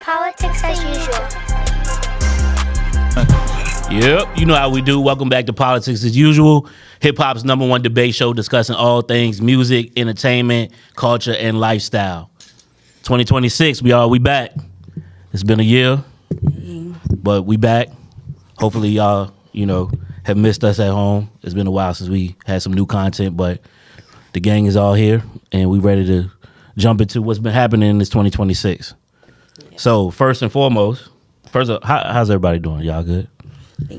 Politickz as usual. Yep, you know how we do. Welcome back to Politickz as usual. Hip hop's #1 debate show discussing all things music, entertainment, culture, and lifestyle. 2026, we back. It's been a year, but we back. Hopefully y'all, have missed us at home. It's been a while since we had some new content, but the gang is all here and we ready to jump into what's been happening in this 2026. So first and foremost, how's everybody doing? Y'all good?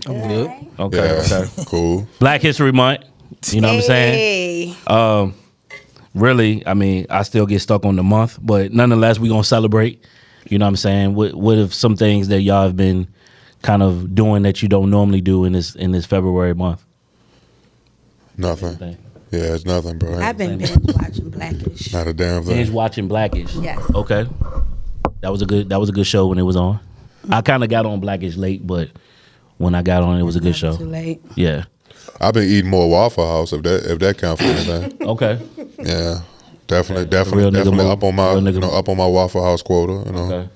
I'm good. Okay, Yeah, okay. cool. Black History Month. You know what I'm saying? Really, I still get stuck on the month, but nonetheless, we gonna celebrate. You know what I'm saying? What if some things that y'all have been kind of doing that you don't normally do in this February month? Nothing. Yeah, it's nothing, bro. I've been binge watching Blackish. Not a damn thing. Binge watching Blackish. Yes. Okay. That was a good show when it was on. I kind of got on Blackish late, but when I got on, it was a good show. Too late. Yeah. I've been eating more Waffle House if that counts for anything. Okay. Yeah, definitely Real nigga move. up on my Real nigga up on my Waffle House quota. Okay.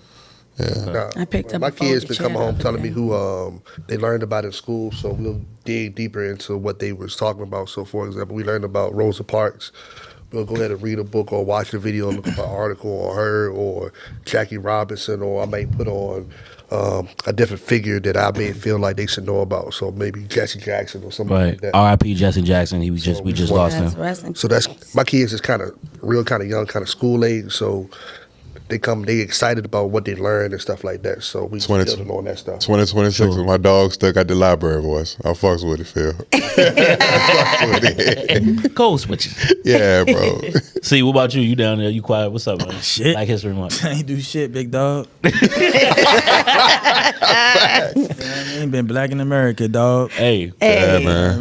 Yeah. I picked up My a phone kids to been share coming home the telling other me who they learned about in school, so we'll dig deeper into what they was talking about. So, for example, we learned about Rosa Parks. We'll go ahead and read a book or watch a video and look up an article on her or Jackie Robinson, or I may put on a different figure that I may feel like they should know about. So maybe Jesse Jackson or something Right. like that. R.I.P. Jesse Jackson. We just lost him. Wrestling. So that's my kids is kind of young, kind of school age. So they excited about what they learned and stuff like that. So we building on that stuff. 2026 with my dog stuck at the library voice. I fucks with it, Phil. I fucks with it. Code switches. Yeah, bro. See, what about you? You down there? You quiet? What's up, man? Shit. Black History Month. I ain't do shit, big dog. Ain't been black in America, dog. Hey. Yeah, I man.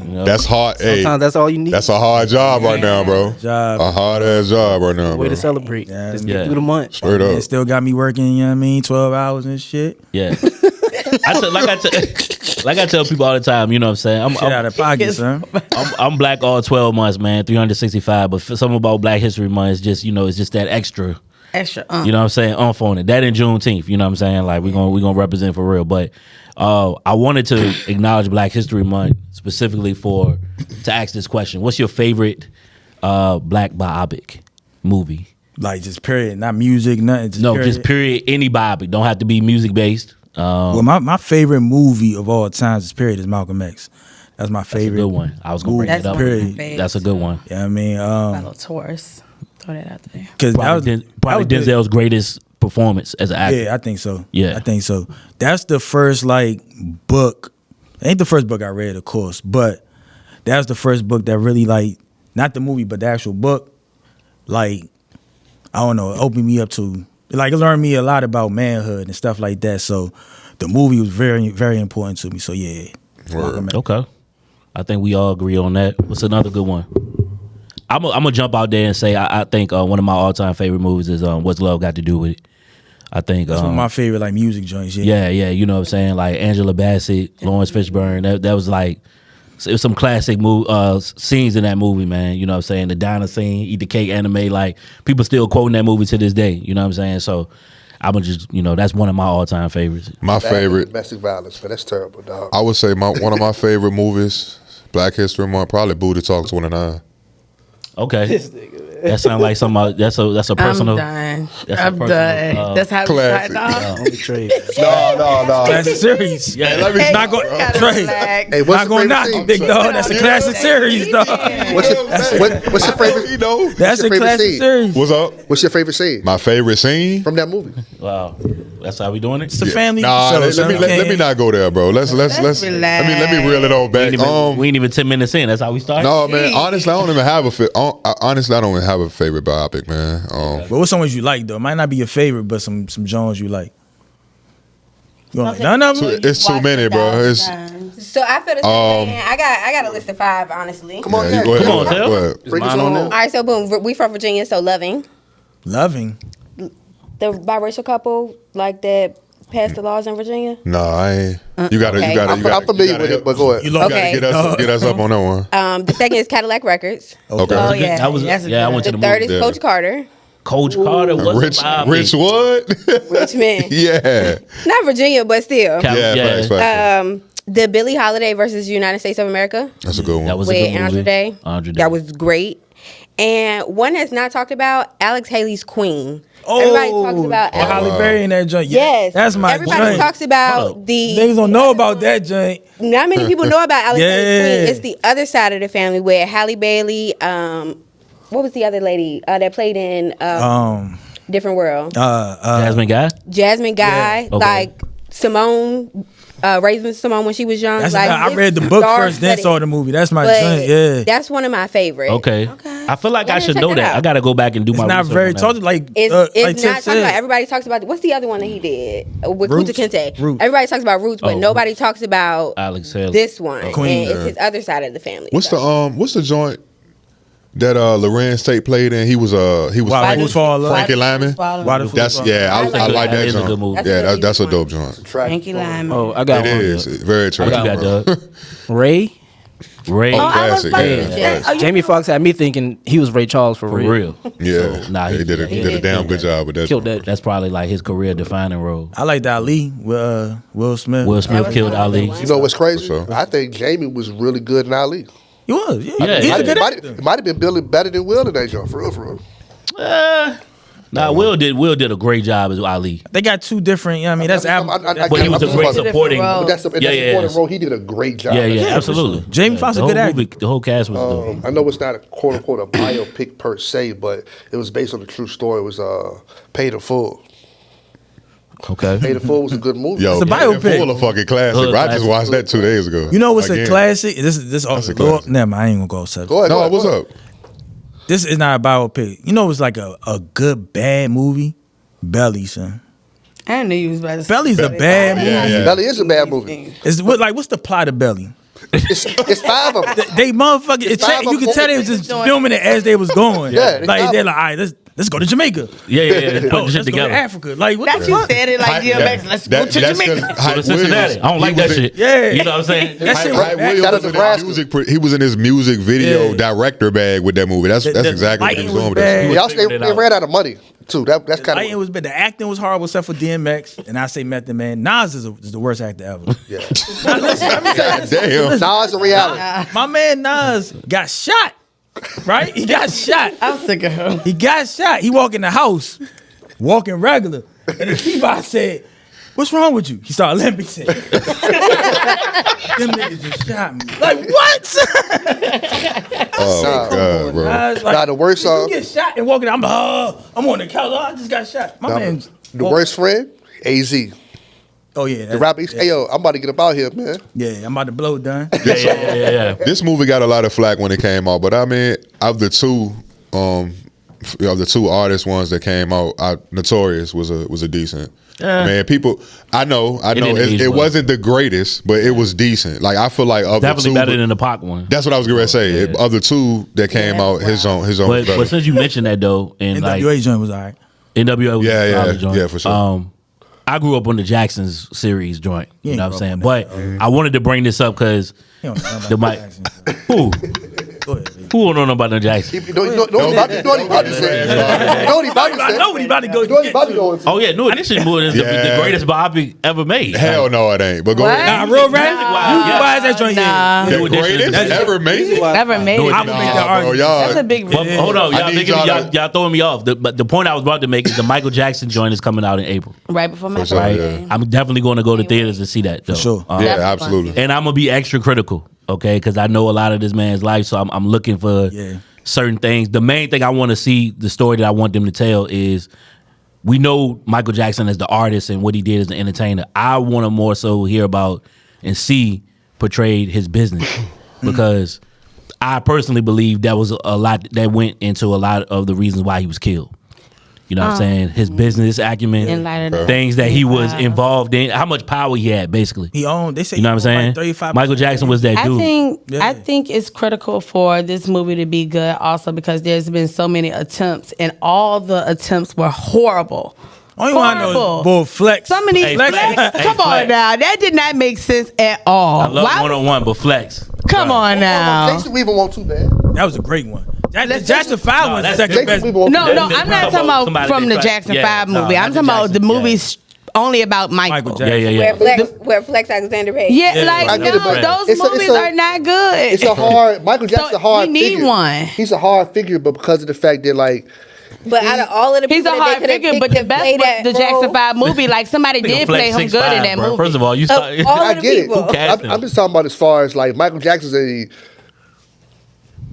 mean, That's hard. Hey, Sometimes that's all you need. that's a hard job right now, bro. job. A hard ass job right now, Way bro. to celebrate. Yeah, Just yeah. get through the month. Straight It up. still got me working, 12 hours and shit. Yeah. Like I tell people all the time, you know what I'm saying? Shit out of pocket, son. I'm black all 12 months, man, 365. But for something about Black History Month, it's just, it's just that extra. Extra. You know what I'm saying? On it. That and Juneteenth. You know what I'm saying? Like we gonna represent for real. But I wanted to acknowledge Black History Month specifically to ask this question. What's your favorite black biopic movie? Like just period, not music, nothing. Just period. Any biopic. Don't have to be music based. Well, my favorite movie of all times is period is Malcolm X. That's my favorite. That's a good one. I was gonna bring That's it up. one of my Period. favorites. That's a good one. Yeah, I mean, Battle Taurus. Throw that out there. because Probably Denzel's greatest performance as an actor. Yeah, I think so. Yeah. I think so. That's the first book. It ain't the first book I read, of course, but that's the first book that really not the movie, but the actual book. I don't know, it opened me up to it learned me a lot about manhood and stuff like that. So the movie was very, very important to me. So yeah. Malcolm X. Okay. I think we all agree on that. What's another good one? I'm gonna jump out there and say I think one of my all-time favorite movies is What's Love Got to Do with It. I think That's one of my favorite music joints. Yeah. yeah, you know what I'm saying? Like Angela Bassett, Lawrence Fishburne. That was it was some classic scenes in that movie, man. You know what I'm saying? The diner scene, eat the cake anime, people still quoting that movie to this day. You know what I'm saying? So I'm gonna just, that's one of my all-time favorites. My favorite. Domestic violence, man. That's terrible, dog. I would say one of my favorite movies, Black History Month, probably Booty Talk 29. Okay. That sounds like somebody. That's a personal. I'm done. That's a I'm personal, done. That's how we classic. start off. Don't betray. No. Classic series. Yeah, Let me Hey, Not going gotta Trey. relax. Hey, what's Not your going favorite knock scene? you, big dog. That's a classic series, dog. What's your favorite? You know, That's a your favorite classic scene? series. what's up? What's your favorite scene My favorite scene? from that movie? Wow. That's how we doing it. It's a family Nah, show. let son. me not go there, bro. Let's let me reel it all back. We ain't even 10 minutes in. That's how we start. No, man. Honestly, I don't even have honestly, I don't even have a favorite biopic, man. But what's some ones you like though? It might not be your favorite, but some Jones you like. You want Okay. none of them? It's too many, bro. It's So I feel the same thing. I got a list of 5, honestly. Come on, yeah, you go ahead. Come on, Tel. Go ahead. Bring us mine on on there? home. All right, so boom, we from Virginia, so Loving, Loving. the biracial couple like that passed the laws in Virginia. No, I ain't. You gotta. Okay. I'm familiar with it, but go ahead. You love Okay. Get us up on that one. The second is Cadillac Records. Okay. Oh yeah, That was that's I went to The the third movie. is Coach Carter. Coach Carter was Rich what? Richmond. Yeah. Not Virginia, but still. Yeah, facts. The Billie Holiday versus United States of America That's a good one. That was a with good movie. Andrew Day. Andrew Day. That was great. And one that's not talked about, Alex Haley's Queen. Oh, Everybody talks about Holly Berry in that joint. Yes, That's my everybody joint. talks about the. Niggas don't know about that joint. Not many people know about Alex Haley's Yeah. Queen. It's the other side of the family where Halle Bailey. What was the other lady that played in Different World? Jasmine Guy. Jasmine Guy, Yeah. Okay. like Simone. Raising Simone when she was young. That's like, I read the book first, then saw the movie. That's my joint. Yeah. That's one of my favorites. Okay. I feel like Go I ahead should and know check it that. out. I gotta go back and do It's my not research very on that. talked like It's like not Tiff talked about. said. Everybody talks about what's the other one that he did with Roots? Kunta Kinte. Roots. Everybody talks about Roots, but Oh, nobody talks about Alex Haley. this one. Queen. And it's his other side of the family. What's the joint that Lorenz Tate played in? He was Why Frankie, Fools Fall in Love? Frankie Lyman. Why the That's Fools yeah. I That like that is a joint. good movie. Yeah, That's a that's a really dope joint. Frankie Lyman. Oh, I got It one. is very What attractive. you got, Doug? Ray. Ray. Oh, I was classic. about to Yeah, say, classic. oh, you- Jamie Foxx had me thinking he was Ray Charles for For real. real. Yeah, So, nah, he did a damn good job with that. Killed joint. that. That's probably like his career defining role. I like Ali with Will Smith. Will Smith was killed another Ali. one. You know what's crazy? For sure. I think Jamie was really good in Ali. He was. Yeah. Yeah, He's yeah. a good actor. It might have been Billy better than Will in that joint, for real. Nah, Will did a great job as Ali. They got two different. You know what I mean, that's But he was a I'm great talking about- supporting. But That's the important role. He did a great job. Yeah, absolutely. Jamie Foxx a The good whole actor. movie, the whole cast was dope. I know it's not a quote unquote a biopic per se, but it was based on a true story. It was Paid in Full. Okay. Paid in Full was a good movie. Yo, It's a Paid in biopic. Full a fucking classic. Hood I just classic. watched that 2 days ago. You know what's a Again. classic? This That's a Lord, classic. never mind, I ain't gonna go subject. Go ahead. No, what's up? This is not a biopic. You know, it's like a good bad movie. Belly, son. I knew you was about to say Belly's a bad movie. Yeah. Belly is a bad movie. What's the plot of Belly? It's five of them. They motherfucking. You can tell they was just filming it as they was going. Yeah, like they're like, all right, let's go to Jamaica. Yeah. Put the Let's shit go to together. Africa. Like what That the you fuck? said it like DMX. Let's go to Jamaica. Go to Cincinnati. I don't like that shit. Yeah. You know what I'm saying? That shit Hype was Williams Shout out was to in Nebraska. his music. He was in his music video Yeah. director bag with that movie. That's The exactly what he lighting was was doing with bad. that. Y'all figured it they out. ran out of money too. That's kind Lighting of was bad. The acting was horrible except for DMX, and I say Method Man. Nas is the worst actor ever. yeah. Now, listen, let me tell you, Damn. Now it's a reality. my man Nas got shot. Right? He got shot. I'm sick of him. He got shot. He walk in the house, walking regular. And the keyboard said, "What's wrong with you?" He started limping. He said, "Them niggas just shot me." Like, what? Oh my god, bro. Nas, like, Nah, the worst you song- get shot and walking. I'm on the couch. Oh, I just got shot. My man. The worst friend, AZ. Oh yeah. The rapper. Hey yo, I'm about to get up out here, man. Yeah, I'm about to blow done. Yeah. This movie got a lot of flack when it came out, but I mean, of the two artist ones that came out, Notorious was a decent. Man, people, I know, didn't age it well. wasn't the greatest, but it was decent. Like I feel like of Definitely the two, better than the Pac one. that's what I was gonna say. Of the two that came out, his own was But better. since you mentioned that though, and like NWA joint was alright. NWA was a solid joint. yeah, for sure. I grew up on the Jacksons series joint. You ain't know what I'm grew saying? up But I wanted to bring this up because He don't know nothing the about mic. Jackson. Who? Go ahead, baby. Who don't know about the Jacksons? You know what he about to say. You know what he about to I say. know what he about to go. You know what he about to get go to. into. Oh yeah, no, this shit more is the Yeah. greatest biopic ever made. Hell no, it ain't. But go What? ahead. Nah, real rap. Wow. You buy that joint. Nah. The New edition. greatest ever made. Never made No, it. I'm gonna make that Nah, bro, argument. y'all. That's a big But hold on, I y'all, need making, y'all y'all, to- y'all throwing me off. But the point I was about to make is the Michael Jackson joint is coming out in April. right before my sure, Right? yeah. I'm definitely going to go to theaters to see that. Though. sure. Um, Yeah, That's absolutely. And I'm gonna be extra critical, okay? Because I know a lot of this man's life, so I'm looking for Yeah. certain things. The main thing I want to see, the story that I want them to tell is, we know Michael Jackson as the artist and what he did as an entertainer. I want to more so hear about and see portrayed his business, because I personally believe that was a lot that went into a lot of the reasons why he was killed. You know what I'm saying? His business acumen, In light of that. things that he was involved in, how much power he had, basically. He owned. They say You know what I'm he owned saying? like 35%. Michael Jackson was that dude. Yeah. I think it's critical for this movie to be good also because there's been so many attempts and all the attempts were horrible. Only one I know is Horrible. Bull Flex. Some of these Hey, flex, Flex. Hey, come on Flex. now, that did not make sense at all. I love Why- one-on-one, but flex. Come on now. Jason Weaver won't too bad. That was a great one. The Jackson 5 was the second best. No, I'm not talking about from the Jackson 5 movie. I'm talking about the movies only about Michael. Yeah. Where Flex Alexander Page. Yeah, like those movies are not good. It's a hard. Michael Jackson's a hard. We need figure. one. He's a hard figure, but because of the fact that like. But out of all of the he's people a hard figure, but the best was the Jackson 5 movie. Like somebody did play him good in that movie. First of all, you start. I get it. I'm just talking about as far as like Michael Jackson's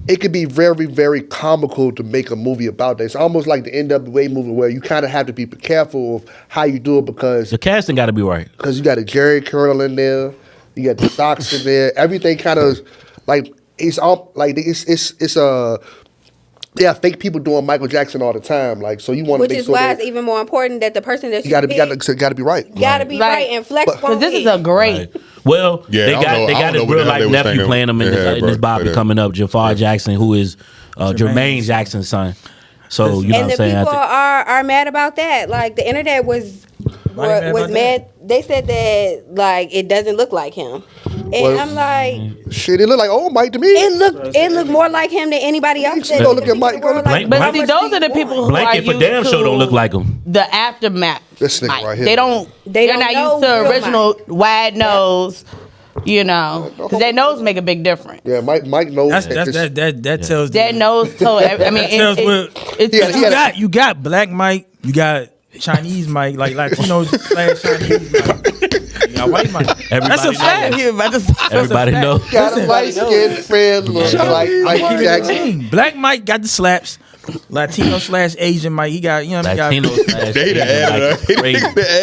it could be very, very comical to make a movie about that. It's almost like the NWA movie where you kind of have to be careful of how you do it because the casting got to be right. Because you got a Jerry Curl in there, you got the Sox in there. Everything kind of like it's all like it's yeah, fake people doing Michael Jackson all the time. Like, so you want to make Which is sure why it's even more important that the person that you got to be right. Got to be right. And Flex because this is a great. Right. Well, they got his real life nephew playing him in this Bobby coming up, Jafar Jackson, who is Jermaine Jackson's son. So you know what I'm saying? And the people are mad about that. Like the internet was mad. They said that like it doesn't look like him, and I'm like, shit, it look like old Mike to me. It looked more like him than anybody else. Go look at Mike. But see, those are the people who Blanket for damn sure don't look like him. The aftermath. This nigga right here. They're not used to original wide nose. You know, because that nose make a big difference. Yeah, Mike knows. That tells that nose told. I mean, you got Black Mike, you got Chinese Mike, like Latino / Chinese Mike. You got white Mike. That's a fact. Everybody knows. Got a light skinned friend like Mike Jackson. Black Mike got the slaps. Latino / Asian Mike, he got, you know, Latino they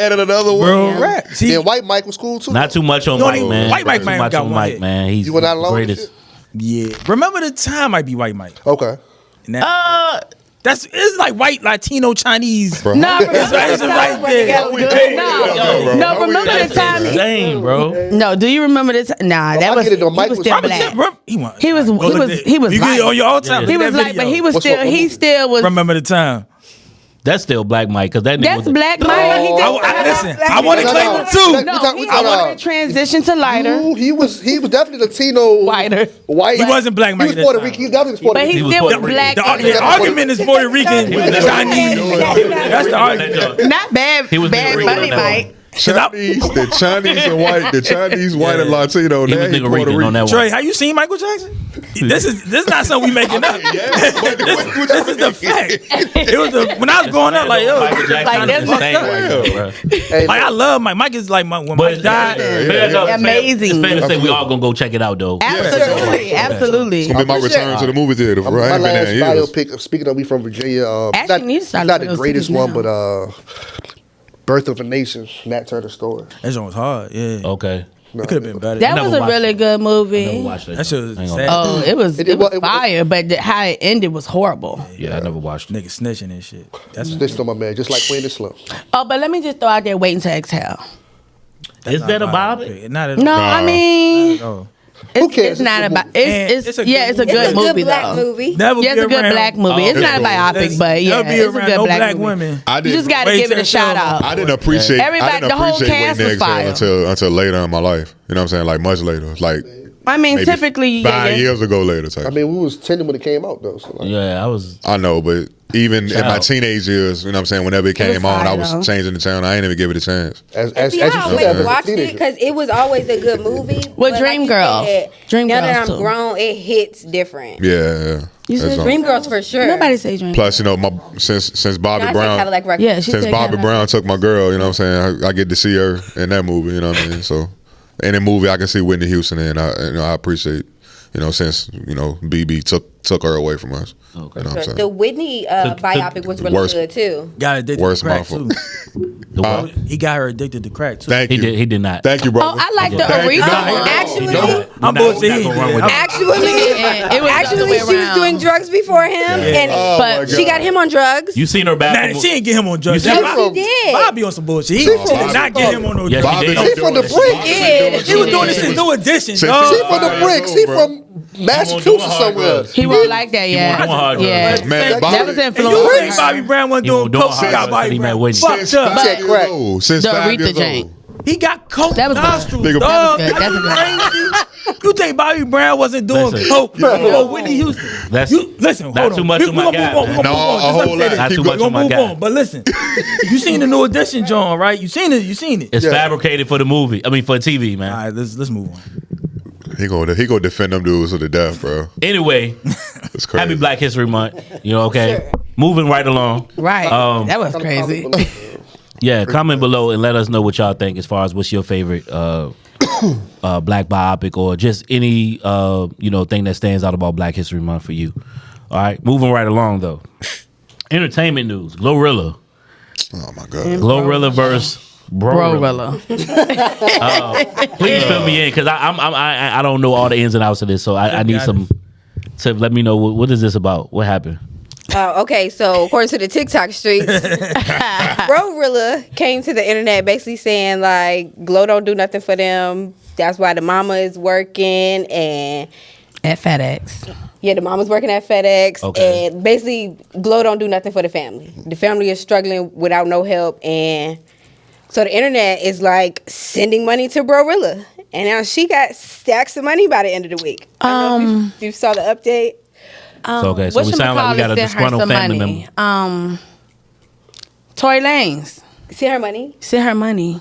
added another one. Bro, yeah, white Mike was cool too. Not too much on Mike, man. White Mike got on Mike, man. He's the greatest. Yeah. Remember the Time might be White Mike. Okay. It's like white Latino Chinese. No, remember the time. Insane, bro. No, do you remember this? Nah, that was he was still black. He was light. On your old time. He was light, but he still was. Remember the Time. That's still Black Mike, because that nigga That's Black Mike. Listen, I want to claim him too. No, I want to transition to lighter. He was definitely Latino. White. He wasn't Black Mike. He was Puerto Rican. He definitely was Puerto Rican. But he still was black. The argument is Puerto Rican, Chinese. That's the argument. Not bad. He was bad buddy Mike. The Chinese and white, and Latino. He was Puerto Rican on that one. Trey, have you seen Michael Jackson? This is not something we making up. This is the fact. It was when I was growing up, like yo, Michael Jackson is insane. Like I love Mike. Mike is like when Mike died. Amazing. It's fair to say we all gonna go check it out though. Absolutely. It's gonna be my return to the movie theater. My last biopic. Speaking of, we from Virginia. Actually, need to start not the greatest one, but Birth of a Nation, Nat Turner story. That joint was hard. Yeah. Okay. It could have been better. That was a really good movie. I never watched that. That shit was sad. Oh, it was fire, but how it ended was horrible. Yeah, I never watched it. Niggas snitching and shit. That's snitched on my man, just like Queen of Slim. Oh, but let me just throw out there, Waiting to Exhale. Is that a biopic? Not at No, I mean, who cares? It's not about. It's a good movie black though. movie. Yeah, it's a good black movie. It's not a biopic, but yeah, it's a good black movie. Women. You just got to give it a shout out. I didn't appreciate everybody. The whole cast was fire until later in my life. You know what I'm saying? Like much later. Like I mean, typically 5 years ago later. Type. I mean, we was 10 when it came out though. So like. Yeah, I know, but even in my teenage years, you know what I'm saying, whenever it came on, I was changing the channel. I ain't even give it a chance. See, I always watched it because it was always a good movie. Well, Dreamgirls. Now that I'm grown, it hits different. Yeah. You said Dreamgirls for sure. Nobody say Dreamgirls. Plus, you know, since Bobby Brown, since Bobby Brown took my girl, you know what I'm saying, I get to see her in that movie. You know what I mean? So, any movie I can see Whitney Houston in, I appreciate. You know, since BB took her away from us. Okay. You know what I'm saying? The Whitney biopic was really good too. Got addicted to crack too. He got her addicted to crack too. Thank you. He did not. Thank you, brother. Oh, I like the Aretha. I'm bullshit. Actually, she was doing drugs before him, but she got him on drugs. You seen her back? Nah, she didn't get him on drugs. She did. Bobby on some bullshit. He did not get him on no drugs. She from the bricks. He was doing this in New Edition. She from the bricks. He from Massachusetts somewhere. He won't like that, yeah. Man, that was You influential. think Bobby Brown wasn't doing coke? He got Bobby Brown fucked up. Since 5 years old. The Aretha Jane. He got coke That was good. nostrils, Nigga- dog. That was good. That's Crazy. You think Bobby Brown wasn't doing Listen. coke before Whitney Houston? Not Listen, hold on. too much We on my gonna guy, move on. man. We gonna No, move on. a Just let me whole say lot. this. Not too We much gonna on my move guy. on. But listen, you seen the new edition, John, right? You seen it. It's fabricated for the movie. I mean, for TV, man. All right, let's move on. He gonna defend them dudes to the death, bro. Anyway, It's crazy. happy Black History Month. You know, okay. Moving right along. right. That was Comment crazy. below. Yeah, comment below and let us know what y'all think as far as what's your favorite black biopic or just any thing that stands out about Black History Month for you. All right, moving right along though. Entertainment news: Glorilla. Oh my god. Glorilla versus BROrilla. BROrilla. Please fill me in because I don't know all the ins and outs of this, so I need some to let me know what is this about? What happened? Okay, so according to the TikTok streets, BROrilla came to the internet basically saying like Glow don't do nothing for them. That's why the mama is working and At FedEx. yeah, the mama's working at FedEx Okay. and basically Glow don't do nothing for the family. The family is struggling without no help and so the internet is like sending money to BROrilla. And now she got stacks of money by the end of the week. I don't know if you saw the update. So we sound like we got a disgruntled family member. Tory Lanez See her money? sent her money.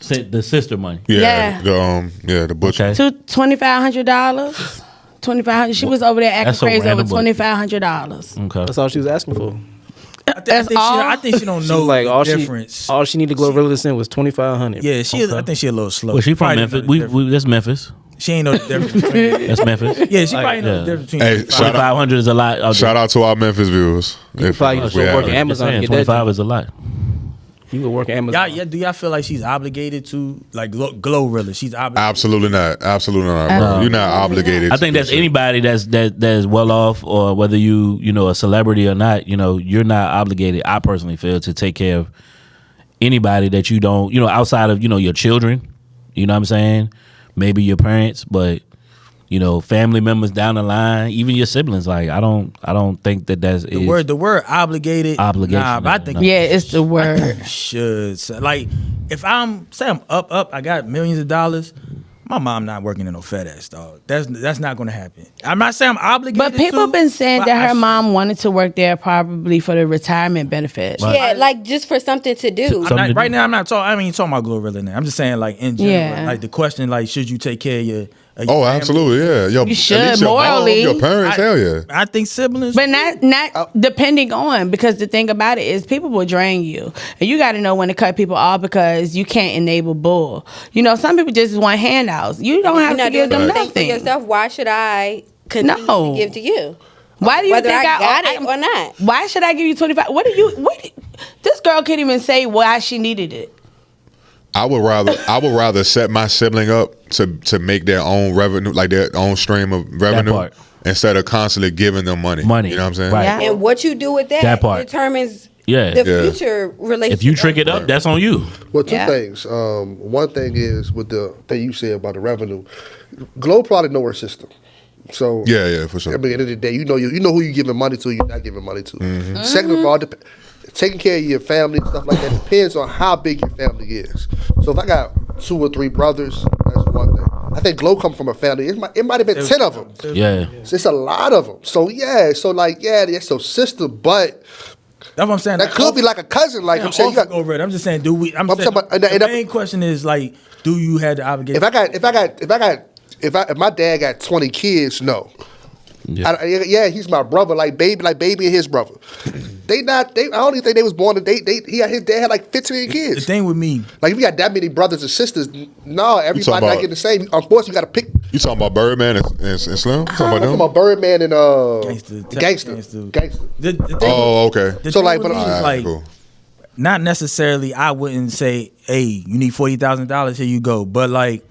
The sister money. Yeah. The butcher. Okay. $2,500. $2,500. She was over there acting That's so crazy over random, but- $2,500. Okay. That's all she was asking for. I think she don't She know was like, the difference. all she needed Glorilla to send was $2,500. Yeah, I think she a little slow. Well, she from Probably Memphis. know the difference. That's Memphis. She ain't know the difference between. That's Memphis. Yeah, she probably know the difference between. Hey, shout out, 2,500 is a lot. out shout there. out to our Memphis viewers. probably just go work at Amazon and Just get that 25 job. is a lot. You can work at Amazon. Do y'all feel like she's obligated to like Glorilla? She's obligated. Absolutely not. Absolutely not, bro. You're not obligated. I think that's anybody that's well off, or whether you a celebrity or not. You're not obligated. I personally feel to take care of anybody that you don't outside of your children. You know what I'm saying? Maybe your parents, but family members down the line, even your siblings. Like I don't think that's The word obligated. Obligation, Nah, but I think no. Yeah, it's the word. should say, like if I'm up, I got millions of dollars. My mom not working in no FedEx, dog. That's not gonna happen. I'm not saying I'm obligated. But people to, been saying but that I her should. mom wanted to work there probably for the retirement benefits. Right. Yeah, like just for something to do. Something to Right do. now, I'm not talking. I mean, talking about Glorilla now. I'm just saying, like in general, Yeah. like the question, like should you take care of your Oh, family? absolutely, yeah. You should, at least your mom, morally. your parents, hell yeah. I think siblings, But not depending on, because the thing about it is people will drain you. And you got to know when to cut people off because you can't enable bull. Some people just want handouts. You don't have to give them anything for nothing. yourself. Why should I continue No. to give to you? Why do you Whether think I got it or not. Why should I give you 25? This girl can't even say why she needed it. I would rather set my sibling up to make their own revenue, like their own stream of revenue, part. instead of constantly giving them money. Money. You know what I'm saying? Right. Yeah. And what you do with That part. determines Yeah. the Yeah. future relationship. If you trick it up, that's on you. Well, two Yeah. things. One thing is with the thing you said about the revenue. Glow probably know her system. So Yeah, for sure. at the end of the day, you know who you giving money to, you're not giving money to. Second of all, taking care of your family, stuff like that, depends on how big your family is. So if I got 2 or 3 brothers, that's one thing. I think Glow come from a family. It might have been 10 of them. Yeah. So it's a lot of them. So that's your sister, but that's what I'm saying. that could be like a cousin. Like I'm saying, you got. over it. I'm just saying, do we? I'm talking saying, about- the main question is like, do you have the obligation? If my dad got 20 kids, no. Yeah. He's my brother, like baby and his brother. I don't even think they was born. His dad had like 15 the kids. thing with me, Like if you got that many brothers and sisters, no, everybody not about- getting the same. Unfortunately, you got to pick. You talking about Birdman and Slim? Talking I'm about talking them? about Birdman and Gangsta. Gangsta. The thing Oh, okay. the So, thing like, with but- me is, Alright, like, cool. not necessarily. I wouldn't say, hey, you need $40,000. Here you go. But like,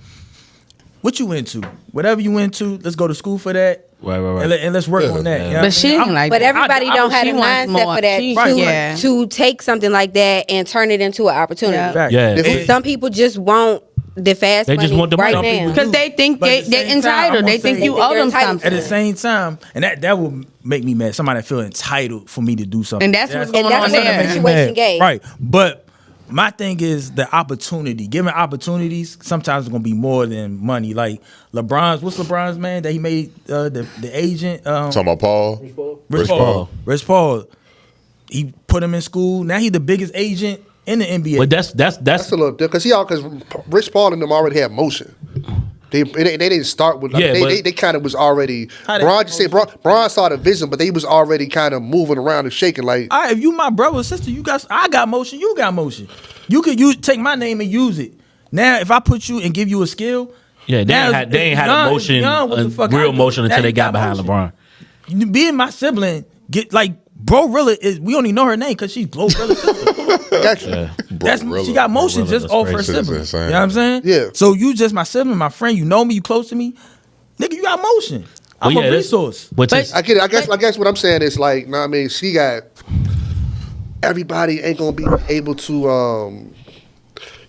what you into? Whatever you into, let's go to school for that. Right. And let's work on that. You know what But I she mean? ain't like But that. everybody don't have she the wants mindset more. for that She- to, to take something like that and turn it into an opportunity. Yeah. Fact. Yeah. If- Some people just want the fast They money just want the money. right Some now. people Because they think But at the they're same time, entitled. I'm They gonna think say- you They think owe they're them entitled. At the something. same time, and that will make me mad. Somebody that feel entitled for me to do something. And that's what's going And that's on what there. the situation gave. Right. But my thing is the opportunity. Giving opportunities sometimes it's gonna be more than money. Like what's LeBron's man that he made the agent? Talking about Paul? Rich Paul. He put him in school. Now he's the biggest agent in the NBA. But that's a little different because Rich Paul and them already had motion. They didn't start with they kind of was already. Bron saw the vision, but they was already kind of moving around and shaking like. All right, if you my brother or sister, I got motion, you got motion. You could take my name and use it. Now, if I put you and give you a skill, they ain't had a motion, real motion until they got behind LeBron. Being my sibling, BROrilla is. We only know her name because she's Glorilla's sister. She got motion just off her sibling. You know what I'm saying? Yeah. So you just my sibling, my friend. You know me. You close to me, nigga. You got motion. I'm a resource. But I get it. I guess what I'm saying is like, I mean, she got. Everybody ain't gonna be able to.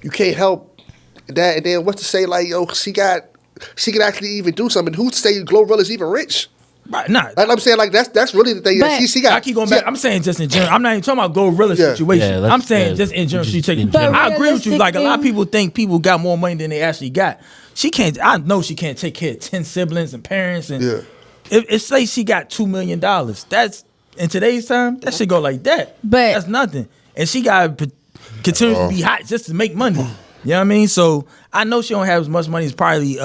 You can't help that, and then what to say? Like, yo, she could actually even do something. Who to say Glorilla's even rich? Right, nah. Like I'm saying, like that's really the thing. She got. I keep going back. I'm saying just in general. I'm not even talking about Glorilla situation. I'm saying just in general. I agree with you. Like a lot of people think people got more money than they actually got. She can't. I know she can't take care of 10 siblings and parents. And if say she got $2 million, that's in today's time that should go like that. But that's nothing. And she got to continue to be hot just to make money. You know what I mean? So I know she don't have as much money as probably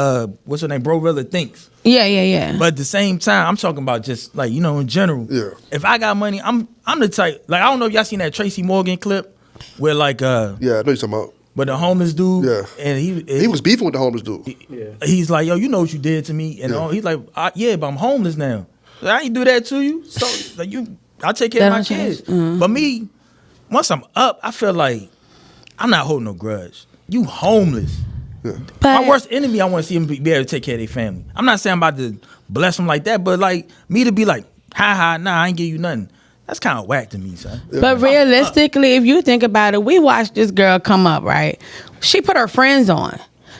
what's her name, BROrilla thinks. Yeah. But at the same time, I'm talking about just like, in general. Yeah. If I got money, I'm the type, like, I don't know if y'all seen that Tracy Morgan clip where like yeah, I know you're talking about. But the homeless dude, and he was beefing with the homeless dude. He's like, yo, you know what you did to me, and he's like, but I'm homeless now. I ain't do that to you, so like I take care of my kids. Mm-hmm. But me, once I'm up, I feel like I'm not holding no grudge. You homeless. Yeah. My worst enemy, I want to see him be able to take care of their family. I'm not saying I'm about to bless them like that, but like me to be like, nah, I ain't give you nothing. That's kind of whack to me, son. But realistically, if you think about it, we watched this girl come up, right? She put her friends on.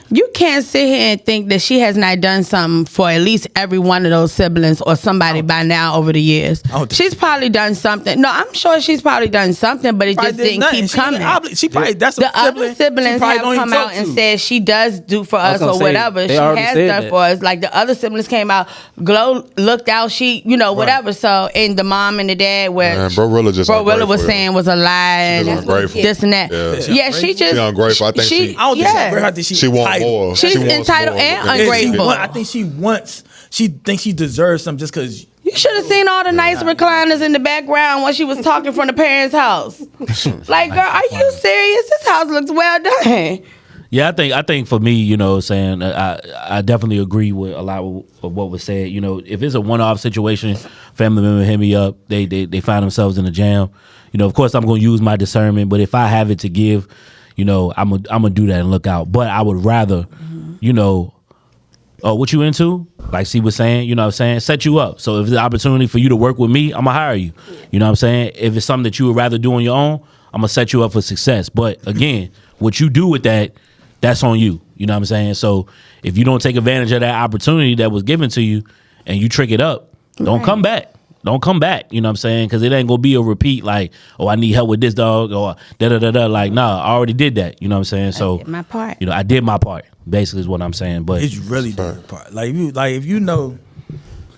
You can't sit here and think that she has not done something for at least every one of those siblings or somebody by now over the years. She's probably done something. No, I'm sure she's probably done something, but it just didn't keep coming. The other siblings have come out and said she does do for us or whatever. She has done for us. Like the other siblings came out, Glow looked out, she, whatever. So, and the mom and the dad where BROrilla was saying was a lie and this and that. Yeah, she just. She's ungrateful. I think she wants more. She's entitled and ungrateful. I think she thinks she deserves something just because. You should have seen all the nice recliners in the background when she was talking from the parents' house. Like, girl, are you serious? This house looks well done. Yeah, I think for me, I definitely agree with a lot of what was said. If it's a one-off situation, family member hit me up, they find themselves in a jam. Of course I'm gonna use my discernment, but if I have it to give, I'm gonna do that and look out. But I would rather, what you into? Like C was saying, set you up. So if there's an opportunity for you to work with me, I'm gonna hire you. You know what I'm saying? If it's something that you would rather do on your own, I'm gonna set you up for success. But again, what you do with that, that's on you. You know what I'm saying? So if you don't take advantage of that opportunity that was given to you and you trick it up, don't come back. Don't come back, you know what I'm saying? Because it ain't going to be a repeat like, oh, I need help with this dog or da-da-da-da. Like, nah, I already did that, you know what I'm saying? So, I did my part. I did my part, basically is what I'm saying. But it's really doing your part. Like, if you know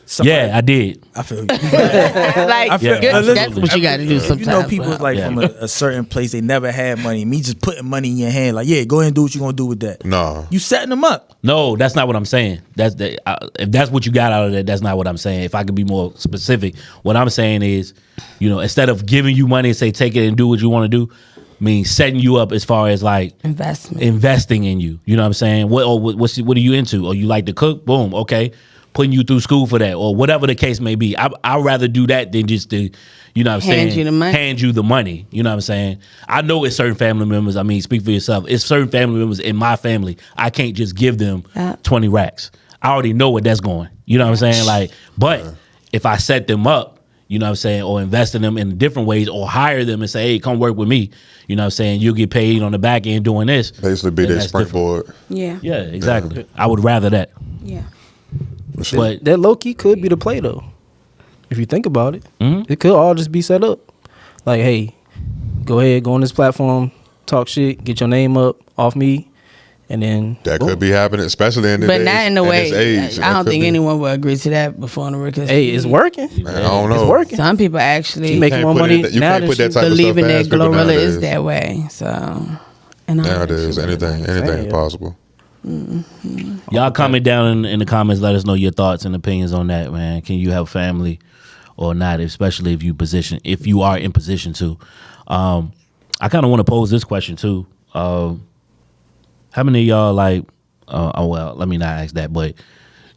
somebody, yeah, I did. I feel you. That's what you got to do sometimes. People from a certain place, they never had money. Me just putting money in your hand, like, go ahead and do what you're going to do with that. No. You setting them up. No, that's not what I'm saying. If that's what you got out of that, that's not what I'm saying. If I could be more specific, what I'm saying is, instead of giving you money and say take it and do what you want to do, setting you up as far as like investing in you. You know what I'm saying? What are you into? Or you like to cook? Boom, okay. Putting you through school for that or whatever the case may be. I'd rather do that than just to, hand you the money. You know what I'm saying? I know it's certain family members. Speak for yourself. It's certain family members in my family. I can't just give them 20 racks. I already know where that's going. You know what I'm saying? Like, but if I set them up, you know what I'm saying, or invest in them in different ways or hire them and say, hey, come work with me. You know what I'm saying? You'll get paid on the back end doing this. Basically be their springboard. Yeah. Yeah, exactly. Yeah. I would rather that. Yeah. But that low key could be the play though. If you think about it, it could all just be set up. Like, hey, go ahead, go on this platform, talk shit, get your name up off me, and then that could be happening, especially in the but days, not in the way. age. I don't think anyone would agree to that before the record. Hey, it's working. Man, I don't know. It's working. Some people actually She making more money now than she believing that Glorilla is that way. So, and nowadays, anything is possible. Mm-hmm. Y'all comment down in the comments. Let us know your thoughts and opinions on that, man. Can you have family or not? Especially if you are in position to. I kind of want to pose this question too. How many of y'all like? Well, let me not ask that. But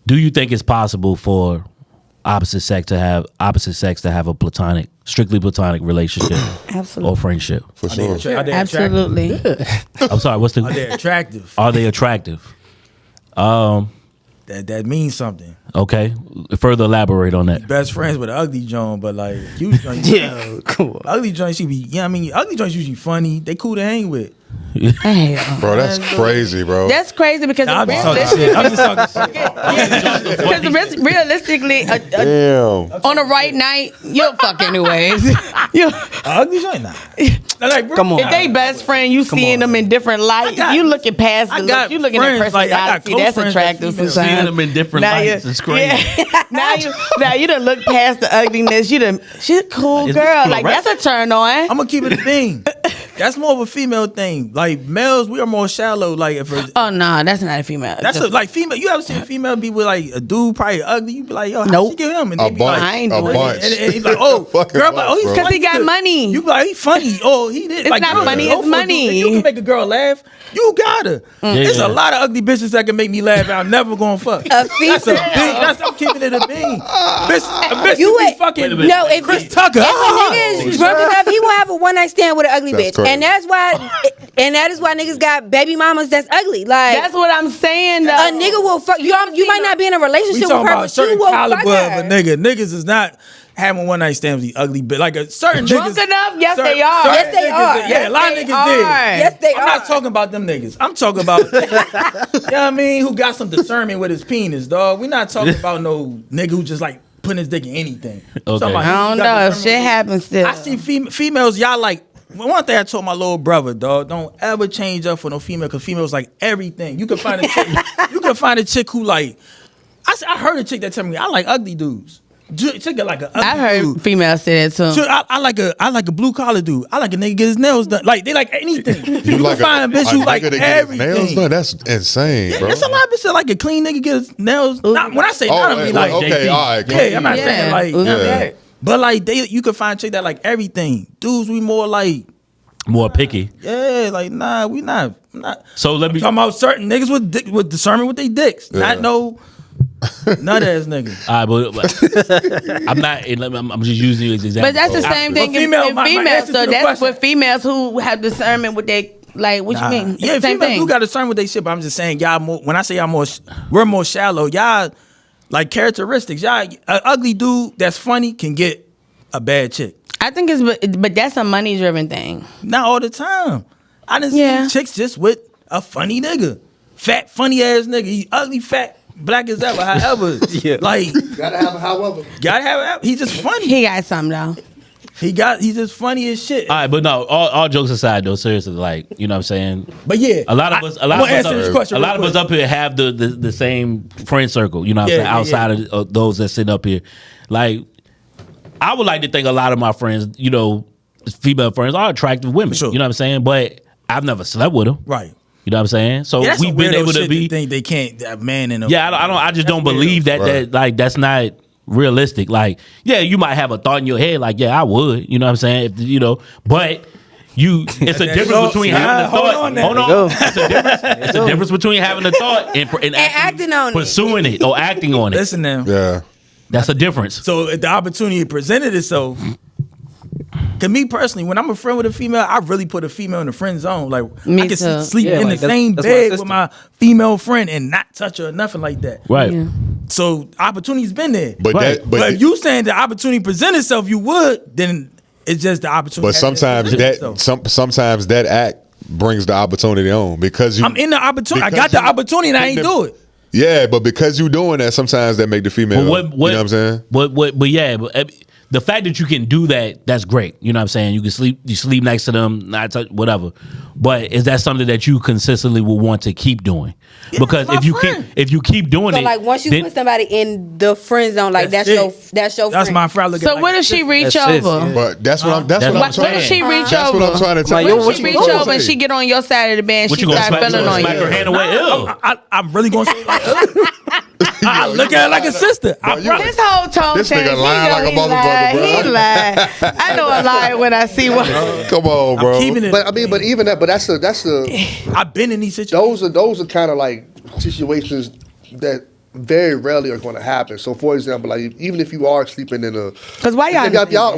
do you think it's possible for opposite sex to have a strictly platonic relationship absolutely or friendship? For sure. Are they absolutely. I'm sorry. What's the? Are they attractive? Are they attractive? That means something. Okay. Further elaborate on that. Best friends with an ugly joint, but like you joint, Yeah, come on. ugly joints, she be. Yeah, I mean, ugly joints usually funny. They cool to hang with. Bro, that's crazy, bro. That's crazy because Nah, I'm just talking shit. I'm just talking shit. because realistically, Damn. on a right night, you'll fuck anyways. Ugly joint, nah. Like, Come on. If they best friend, you seeing them in different light. You looking past the look. You looking at friends, like, I got personality. close That's friends attractive that females. sometimes. Seeing them in different lights is crazy. Now you done look past the ugliness. She's a cool Is girl. this Like correct? that's a turn on. I'm gonna keep it a thing. That's more of a female thing. Like males, we are more shallow. Like if Oh no, that's not a female. that's like female. You ever seen a female be with like a dude probably ugly? You be like, yo, how Nope. she get him? And A they be like, bunch. I ain't A doing bunch. and he be like, oh, Fucking girl, like, oh, he's bunch, bro. because he got money. You be like, he funny. Oh, he did. It's like, not girl, funny, go it's for it, money. dude. If you can make a girl laugh, you got her. There's Yeah. a lot of ugly bitches that can make me laugh. And I'm never gonna fuck. That's a big. I'm keeping it a bean. Bitch, You be would- fucking. No, if Chris Tucker. If a nigga is drunk enough, he will have a one night stand with an ugly That's bitch, crazy. and that is why niggas got baby mamas that's ugly. Like That's what I'm saying. Though. a nigga will fuck you. You might not be in a We relationship with talking her, about a but you certain will fuck caliber her. of a nigga. Niggas is not having one night stands with the ugly bitch. Like a certain Drunk niggas. enough? Yes, certain- they are. certain Yes, they niggas are. is- Yeah, Yes, a lot of they niggas are. did. Yes, they I'm are. not talking about them niggas. I'm talking about, you know what I mean, who got some discernment with his penis, dog. We're not talking about no nigga who just like putting his dick in anything. Okay. Talking about I niggas don't who got know if discernment shit with- happens still. I see females, y'all like, one thing I told my little brother, dog, don't ever change up for no female, because females like everything. You can find a chick, who like, I heard a chick that tell me, I like ugly dudes. Chick that like an ugly I've heard dude. females say that too. Chick, I like a blue collar dude. I like a nigga get his nails done. Like they like anything. You like can find a bitch who like nigga that get his nails everything. done? That's insane, bro. There's a lot of bitches that like a clean nigga get his nails. Not, when I say not, I mean like okay, JT. all right. yeah, I'm not Yeah. saying like, you know what I Yeah. mean? But like you can find chick that like everything. Dudes, we more like, More picky. yeah, like nah, we not. So let me. Talking about certain niggas with discernment with their dicks, Yeah. not no nut ass niggas. All right, but I'm not. I'm just using you as an example. But that's the same thing in female- my females. answer to So the that's question- what females who have discernment with their like. What you mean? It's Yeah, the same females thing. do got discernment with their shit, but I'm just saying y'all more. When I say y'all more, we're more shallow. Y'all like characteristics. Y'all, an ugly dude that's funny can get a bad chick. I think but that's a money driven thing. Not all the time. I done Yeah. see chicks just with a funny nigga, fat funny ass nigga. He ugly, fat, black as ever. However, like Gotta have a however. gotta have. He's just funny. He got something though. He's just funny as shit. All right, but no. All jokes aside, though, seriously, like you know what I'm saying. But yeah, A lot of us. I'm gonna answer this question. A lot of real us up here have the same friend circle. You know what I'm Yeah, saying. yeah, Outside of those that sit up here, like I would like to think a lot of my friends, you know, female friends are attractive women. Sure. You know what I'm saying. But I've never slept with them. quick. Right. You know what I'm saying. So Yeah, that's we've some been weirdo able to shit be. think they can't a man in a Yeah, I don't. I just don't weird. believe that. Right. That like that's not realistic. Like, yeah, you might have a thought in your head. Like, yeah, I would. You know what I'm saying. If, you know, but you. It's a There you difference go. between Nah, having a hold thought. on now. Hold on. It's a difference. It's a difference between having a thought and acting on it. pursuing it or acting on it. Listen now. Yeah. That's a difference. So if the opportunity presented itself, to me personally, when I'm a friend with a female, I really put a female in the friend zone. Like Me I can too. sleep Yeah, in like, the that's- same that's my bed sister. with my female friend and not touch her or nothing like that. Right. Yeah. So opportunity's been there. But Right. that, But if you saying the opportunity present itself, you would, then it's just the opportunity. but sometimes sometimes that act brings the opportunity on because you. I'm in the opportunity. I because got the you- opportunity and I ain't do it. Yeah, but because you doing that, sometimes that make the female. But what you know what I'm saying? But yeah, but the fact that you can do that, that's great. You know what I'm saying? You sleep next to them, whatever. But is that something that you consistently will want to keep doing? Because if you keep doing it, so like once you put somebody in the friend zone, like that's your friend. my friend. So what if she reach over? But that's what I'm trying. What if she reach That's over? what I'm trying to tell you. What if she reach over and she get on your side of the bed and she start feeling on smack her hand you? away? I'm really gonna say like, I look at her like a sister. This whole tone This change. nigga lying like a motherfucker, bro. He lied. I know a lie when I see one. Come on, bro. keeping it. But I mean, but even that, but that's I've been in these situations. those are kind of like situations that very rarely are going to happen. So, for example, like even if you are sleeping in a, Because why y'all?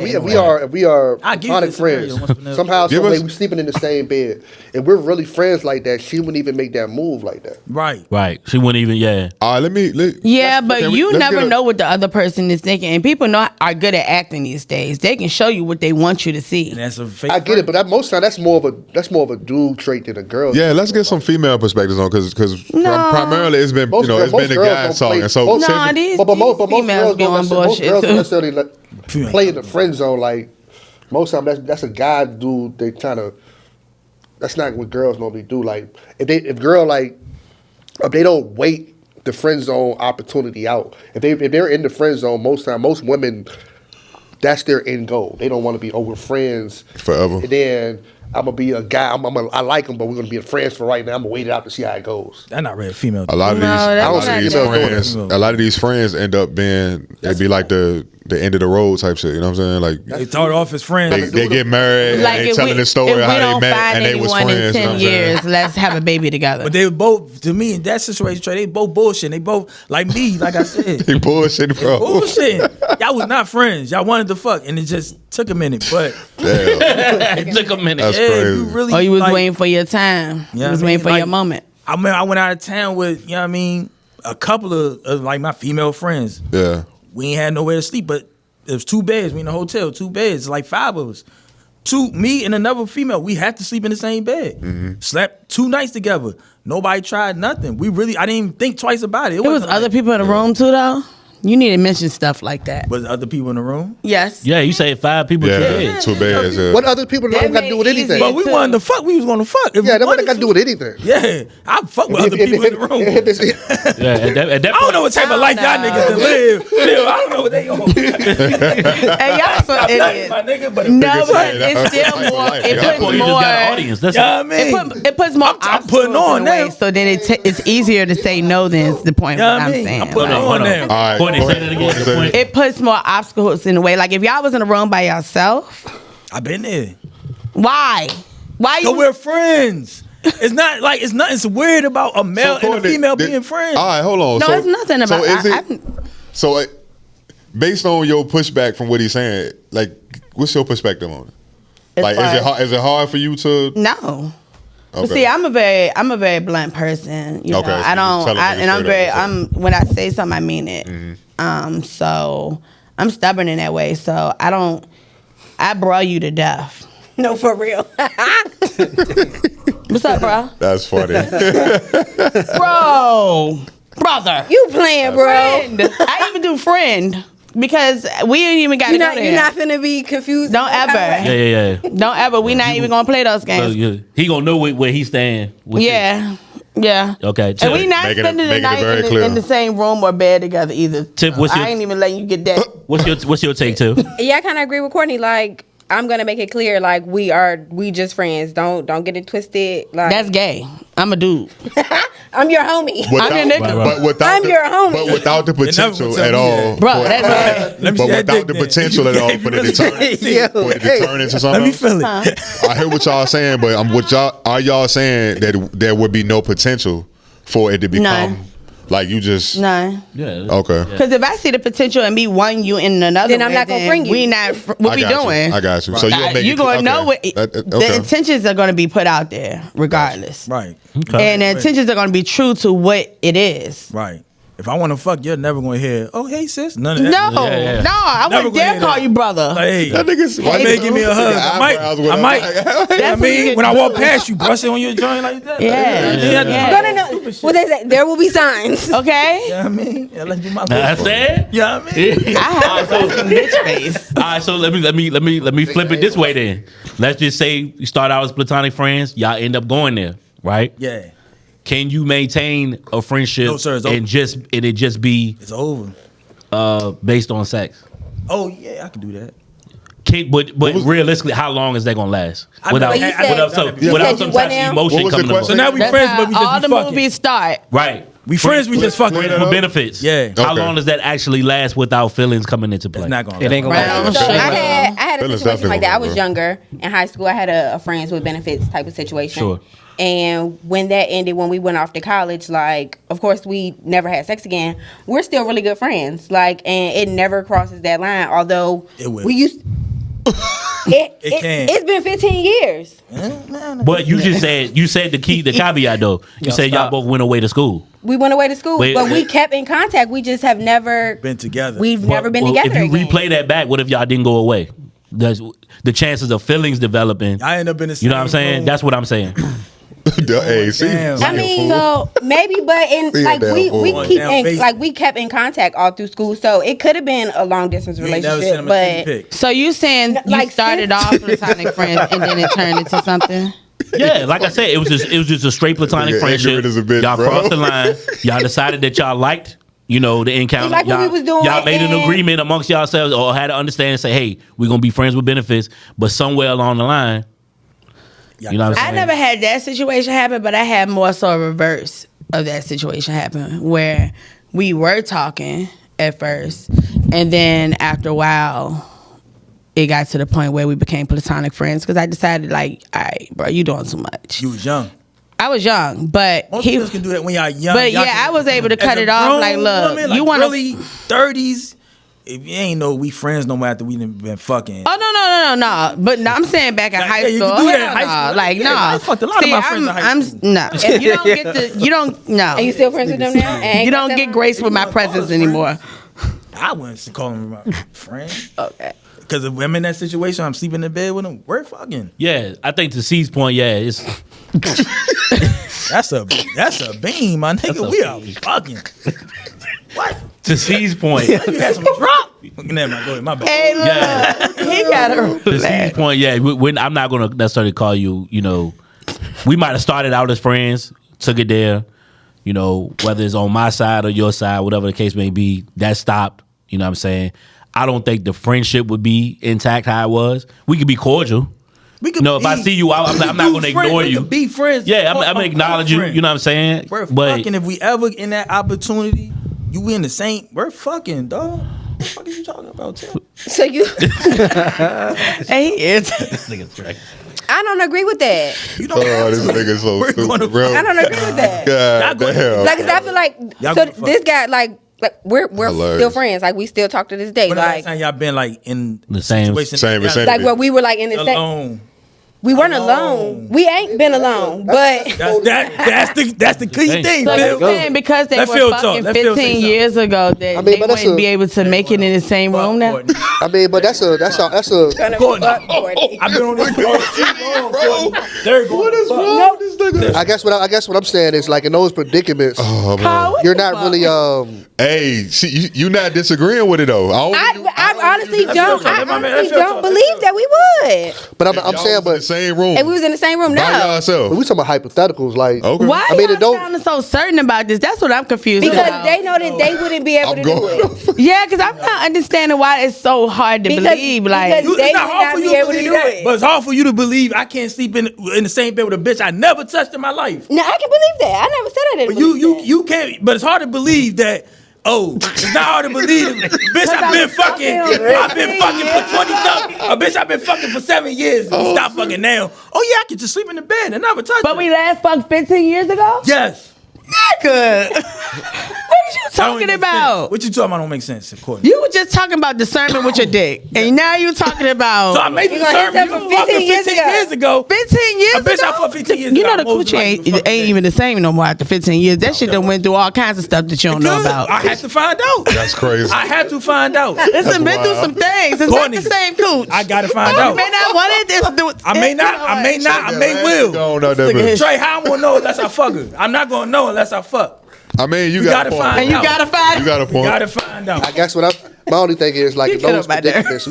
we are I'll give you platonic the scenario friends. once for now. Somehow, Give some way, us- we sleeping in the same bed, and we're really friends like that. She wouldn't even make that move like that. Right. Right. She wouldn't even. Yeah. All right, Yeah, but you let's never get a- know what the other person is thinking, and people are good at acting these days. They can show you what they want you to see. And that's a fake. I get it, but most time that's more of a dude trait than a girl. Yeah, let's get some female perspectives on because No. primarily it's been Most it's girls been the don't guys play- talking. So most- Nah, these But most females girls don't going bullshit don't too. necessarily play in the friend zone. Like most time, that's a guy dude. They trying to. That's not what girls normally do. Like if they don't wait the friend zone opportunity out. If they're in the friend zone, most women, that's their end goal. They don't want to be we're friends Forever. And then I'm gonna be a guy. I like him, but we're gonna be friends for right now. I'm gonna wait it out to see how it goes. That's not real female. A lot of that's these friends end up being it'd be like the end of the road type shit. You know what I'm saying? Like They start off as friends. they get married Like and they if telling we, the story if we how they don't met find and they was anyone friends. in You know 10 what I'm saying? years, let's have a baby together. But they both, to me, in that situation, Trey, they both bullshit. They both, like me, like I said. They bullshitting, bro. Bullshit. Y'all was not friends. Y'all wanted to fuck, and it just took a minute. But Damn. It took a minute. That's yeah, if crazy. you really, or you was like, waiting for your time. Yeah, You was I mean, waiting for like, your moment. I mean, I went out of town with, you know what I mean, a couple of like my female friends. Yeah. We ain't had nowhere to sleep, but it was 2 beds. We in a hotel, 2 beds, like 5 of us. 2, me and another female. We had to sleep in the same bed. Mm-hmm. Slept 2 nights together. Nobody tried nothing. I didn't even think twice about it. It was other people in the room too, though. You need to mention stuff like that. Was other people in the room? Yes. Yeah, you say 5 people. Yeah. 2 beds. Yeah. What other people don't got to do with anything? But we wanted to fuck. We was going to fuck. If Yeah, we that wanted got to do with anything. Yeah, I fuck with other people in the room. If it's, Yeah, at that I don't know what type of life y'all niggas to live. Still, I don't know what they on. Hey, y'all some idiots. My nigga, but No, but That's it's still like more. life, It yeah. puts point, you just got an more. audience. That's you know what I mean? It puts more I'm obstacles putting on in the way, now. so then it's easier to say no than is the point You know what what I I'm mean? saying. I'm putting Like, on now. All right. Courtney, go say ahead. that again. Go ahead. it puts more obstacles in the way. Like if y'all was in a room by yourself, I've been there. why? Why So you? we're friends. It's not like it's nothing weird about a male and a Courtney, female being friends. All right, hold on. No, so, it's nothing about. So is it? So based on your pushback from what he's saying, like, what's your perspective on it? Like, is it hard for you to? No. Okay. But see, I'm a very blunt person. You know, Okay, so I you don't, tell them and I'm straight very, up, when I say something, I mean it. So I'm stubborn in that way. So I bro you to death. No, for real. What's up, bro? That's funny. Brother. You playing, bro. Friend. I even do friend because we ain't even got to go there. You're not finna be confused. Don't ever. Yeah. Don't ever. We not even gonna play those So games. he gonna know where he stand. with Yeah. Okay. And we not Making it- spending the making it night very in clear. the same room or bed together either. Tip, what's your- I ain't even letting you get that. You. What's your take too? Yeah, I kind of agree with Courtney. Like, I'm gonna make it clear, like we just friends. Don't get it twisted. Like That's gay. I'm a dude. I'm your homie. Without, I'm your nigga. But without I'm your homie. But without the potential tell at me all. that. Bro, for- that's right. Let me But see that without dick the then. potential at all for it to turn into something. Let me else. feel it. I hear what y'all saying, but are y'all saying that there would be no potential for it to become None. like you just None. Yeah. okay? Because if I see the potential in me wanting you in another Then I'm way, not gonna bring you. We not what I we got you. doing. I got you. So you'll make you it gonna okay. know what the Okay. intentions are gonna be put out there regardless. Right. And the intentions are gonna be true to what it is. Right. If I want to fuck, you're never going to hear, oh, hey, sis. None of No, that. I Never wouldn't dare gonna hear call that. you brother. Like, hey, That nigga's why Hey, you give me a hug? I might. That's I what mean, you when I do. walk past you, brush it on your joint like that. Yeah. No, What they say? There will be signs. Okay. You know what I mean? Yeah, let's do my I said. You know what I mean? I have some bitch face. All right, so let me flip it this way then. Let's just say you start out as platonic friends, y'all end up going there, right? Yeah. Can you maintain a friendship No, sir, it's and it just be It's over. based on sex? Oh yeah, I can do that. But realistically, how long is that gonna last? Without you said- without some you without said some you type went of in? emotion What was the coming question? So along. now we That's friends, how but we just all be the fucking. movies start. Right. We friends, we just fucking. Clean it With up. benefits. Yeah. How Okay. long does that actually last without feelings coming into play? It's not gonna. It ain't gonna Right. last. So I Sure. had a Feelings situation like definitely that. I gonna was go. younger in high school. I had a friends with benefits type of situation. Sure. And when that ended, when we went off to college, like, of course, we never had sex again. We're still really good friends. Like, and it never crosses that line. Although It will. we used, can. it's been 15 years. But you just said the caveat though. You Yo, said y'all stop. both went away to school. We went away to school, Wait, but we wait. kept in contact. We just have never Been together. We've never been Well, together. If you again. replay that back, what if y'all didn't go away? The chances of feelings developing. I end up in the same. You know what I'm saying? room. That's what I'm saying. Hey, see, Damn. I mean, so maybe, but in See like it we down, keep down in Facebook. like we kept in contact all through school, so it could have been a long distance You ain't never sent relationship. him a titty But pic. So you saying you Like, started off platonic friends and then it turned into something? Yeah, like I said, it was just a straight platonic Nigga friendship. ignorant as a bitch, Y'all bro. crossed the line. Y'all decided that y'all liked, the encounter. We liked what y'all, we was doing, y'all made an and- agreement amongst yourselves or had to understand and say, hey, we're gonna be friends with benefits, but somewhere along the line, you know what I'm I saying? never had that situation happen, but I had more so a reverse of that situation happen where we were talking at first, and then after a while, it got to the point where we became platonic friends because I decided, like, all right, bro, you doing too much. You was young. I was young, but Most he. people can do that when y'all young. But Y'all yeah, can- I was able to as cut a it off. grown Like, look, woman, you like want really 30s. If you ain't know we friends no more after we done been fucking. Oh no! But no, I'm saying back in Like, high yeah, you school. can do that in hell high no. school. Like Yeah, no. I fucked a lot of my friends in high I'm school. no. If you don't get you don't no. and you still friends with them now? And You don't get grace with my You presence know, anymore. I wouldn't call him my friend. Okay. Because if I'm in that situation, I'm sleeping in bed with him. We're fucking. Yeah, I think to C's point, yeah, it's That's a beam, my nigga. a We are beam. fucking. What? to C's point. You had some drop. Never mind. Go ahead. My bad. Hey, look, Yeah. he got a To C's point, yeah, I'm not gonna necessarily call you. We might have started out as friends, took it there. Whether it's on my side or your side, whatever the case may be, that stopped. You know what I'm saying? I don't think the friendship would be intact how it was. We could be cordial. We could If I see you out, I'm not going to ignore you. Be friends. Yeah, I'm gonna acknowledge you. Friends. You know what I'm saying? We're But fucking. If we ever in that opportunity, you in the same. We're fucking, dog. What the fuck are you talking about, Tim? So you, Hey, he is. I don't agree with that. You don't Oh, this nigga so We're gonna stupid, bro. I don't agree with that. God damn. Like, 'cause I feel like Y'all so gonna fuck. this guy like we're Hilarious. still friends. Like we still talk to this day. When the last Like time y'all been like in The same- situation, Same y'all vicinity. like where we were like in the same. alone. We weren't Alone. alone. We ain't been alone, but That's the key Hey. thing. So Phil. you're saying because they Let were Phil talk. fucking Let Phil say 15 something. years ago that they but that's wouldn't a- be able to make it in the same room now? Courtney. I mean, but that's a Courtney. I've been on this road too long, Courtney. They're going What is to fuck. wrong with this nigga? I guess what I'm saying is like in those predicaments, Oh, man. Carl, what you're the not fuck? really Hey, see, you not disagreeing with it though. I honestly Let don't. Phil talk. I Let my man- honestly let Phil don't talk. believe that we would. but I'm Y'all saying, was in the but same room. If we was in the same room, by no. yourself. we talking about hypotheticals, like Okay. Why I mean, y'all it don't- sounding so certain about this? That's what I'm confused Because about. they know that they wouldn't be able I'm to do going. it. Yeah, because I'm not understanding why it's so hard to believe. Like, because- It's They not would hard not for be you to able to believe do that, it. but it's hard for you to believe I can't sleep in the same bed with a bitch I never touched in my life. No, I can believe that. I never said I didn't. But you believe that. you can't. But it's hard to believe that. Oh, it's not hard to believe. Bitch, I've been fucking. I've been fucking for 20 something. A bitch, I've been fucking for 7 years. And we stop fucking now. Oh yeah, I could just sleep in the bed and never touch. but her. we last fucked 15 years ago? Yes. Nigga. Nigga, is you talking about? What you talking about don't make sense, according. You were just talking about discernment with your dick, and now you talking about. So I made the discernment. You fucking 15 years ago. 15 years ago. Bitch, I fucked 15 years ago. You know the coochie ain't even the same no more after 15 years. That shit done went through all kinds of stuff that you don't know about. I had to find out. That's crazy. I had to find out. Listen, been through some things. It's not the same cooch. I gotta find out. You may not want it. I may not. I may will. Trey, how I won't know unless I fuck her? I'm not gonna know unless I fuck. I mean, you gotta find out. You gotta find. You gotta point. You gotta find out. I guess my only thing is like in those predicaments,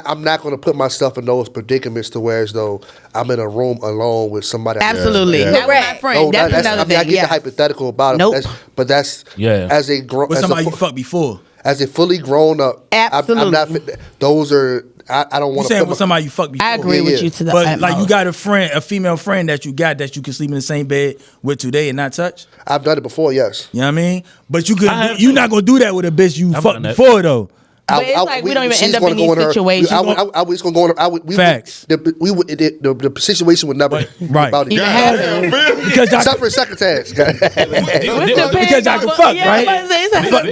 I'm not going to put myself in those predicaments to where as though I'm in a room alone with somebody. Absolutely, Yeah. that's my friend. No, that's another thing. I get the hypothetical about it, Nope. but that's as a with somebody you fucked before. As a fully grown up, absolutely. I'm not. Those are. I don't want to. You saying with somebody you fucked before? I agree with you to the. But like you got a friend, a female friend that you can sleep in the same bed with today and not touch. I've done it before, yes. You know what I mean? But you're not gonna do that with a bitch you fucked before though. But it's like we don't even end up in these situations. I was going to go on. Facts. The situation would never right. about it. Because except for second chance. Because y'all can fuck, right?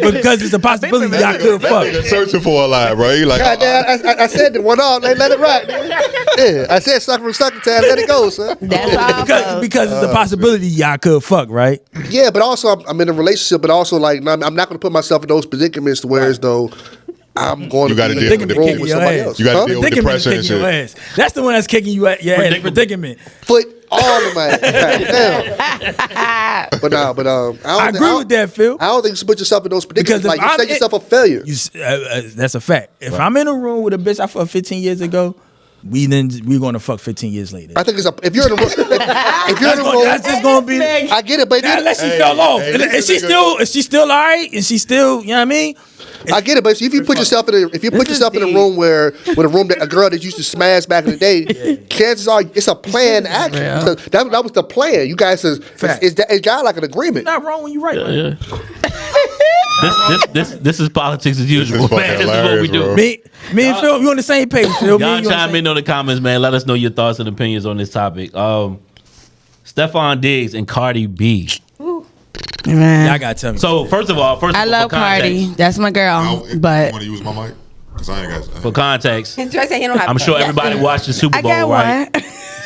Because it's a possibility y'all could fuck. Searching for a lie, bro. You like, God damn, I said the one off. Let it rock. Yeah, I said sucker from second chance. Let it go, son. Because it's a possibility y'all could fuck, right? Yeah, but also I'm in a relationship, but also like I'm not going to put myself in those predicaments to where as though I'm going to deal with the room with somebody else. You got to deal with the pressure and shit. That's the one that's kicking you at your ass. Predicament. Foot all of my But I agree with that, Phil. I don't think you should put yourself in those predicaments. Because like you set yourself a failure. That's a fact. If I'm in a room with a bitch I fucked 15 years ago, we're gonna fuck 15 years later. I think if you're in a room, that's just gonna be. I get it, but unless she fell off, is she still all right? Is she still? You know what I mean? I get it, but if you put yourself in a room where a girl that used to smash back in the day, chances are it's a planned action. Yeah. So that was the plan. You guys is y'all like an agreement. Not wrong when you right. Yeah. This is politics as usual, man. This is what we do. Bro. Me and Phil, we on the same page, Phil. Y'all chime in on the comments, man. Let us know your thoughts and opinions on this topic. Stefon Diggs and Cardi B. Man. Y'all gotta tell me. So first of all, I love Cardi. That's my girl. But want to use my mic? Because I ain't got. For context, I'm sure everybody watched the Super Bowl, right?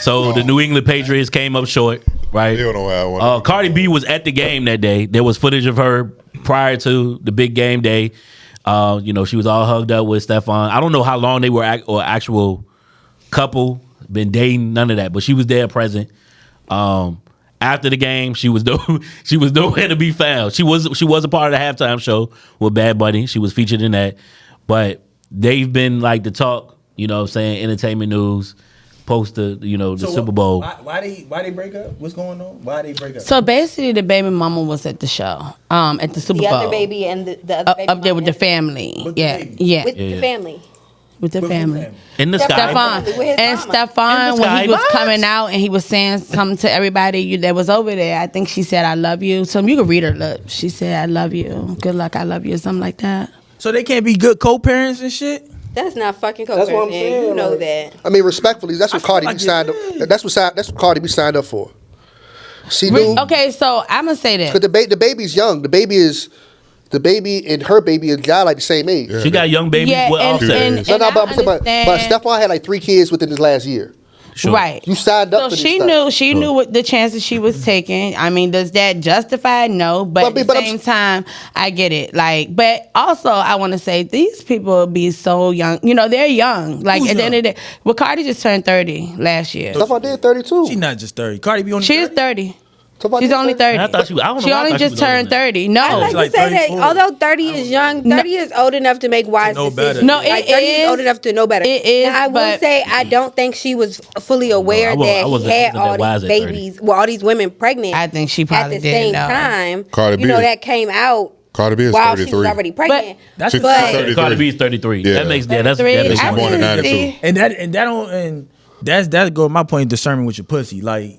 So the New England Patriots came up short, right? Still don't have one. Cardi B was at the game that day. There was footage of her prior to the big game day. She was all hugged up with Stefon. I don't know how long they were actual couple, been dating, none of that. But she was there present. After the game, she was nowhere to be found. She was a part of the halftime show with Bad Bunny. She was featured in that. But they've been like the talk, saying entertainment news, post the Super Bowl. Why they break up? What's going on? Why they break up? So basically, the baby mama was at the show, at the Super Bowl. The other baby and the other baby up there with the family. With the family. With the family. In the sky. Stefon, when he was coming out and he was saying something to everybody that was over there, I think she said, "I love you." So you can read her lips. She said, "I love you. Good luck. I love you." Something like that. So they can't be good co-parents and shit? That's not fucking co-parenting. That's what I'm saying. You know that. I mean, respectfully, that's what Cardi B signed up. That's what Cardi B signed up for. She knew. Okay, so I'm gonna say this. Because the baby's young. The baby and her baby is like the same age. She got young babies with Offset. But Stefon had like 3 kids within his last year. Sure. Right. You signed up for this stuff. She knew what the chances she was taking. I mean, does that justify? No. But at the same time, I get it. But also I want to say these people be so young. They're young. Like at the end of the day, Cardi just turned 30 last year. Stefon did 32. She's not just 30. Cardi be only 30? She's 30. She's only 30. I thought she only just turned 30. No. I like to say that although 30 is young, 30 is old enough to make wise decisions. No, it 30 is old enough to know better. It is. Now, I will say I don't think she was fully aware that he had all these babies, all these women pregnant. I think she probably at the same time. Cardi B that came out. Cardi B is while 33. she was already pregnant. That's Cardi B is 33. Yeah. That makes sense. Born in 92. And that go my point. Discernment with your pussy, like.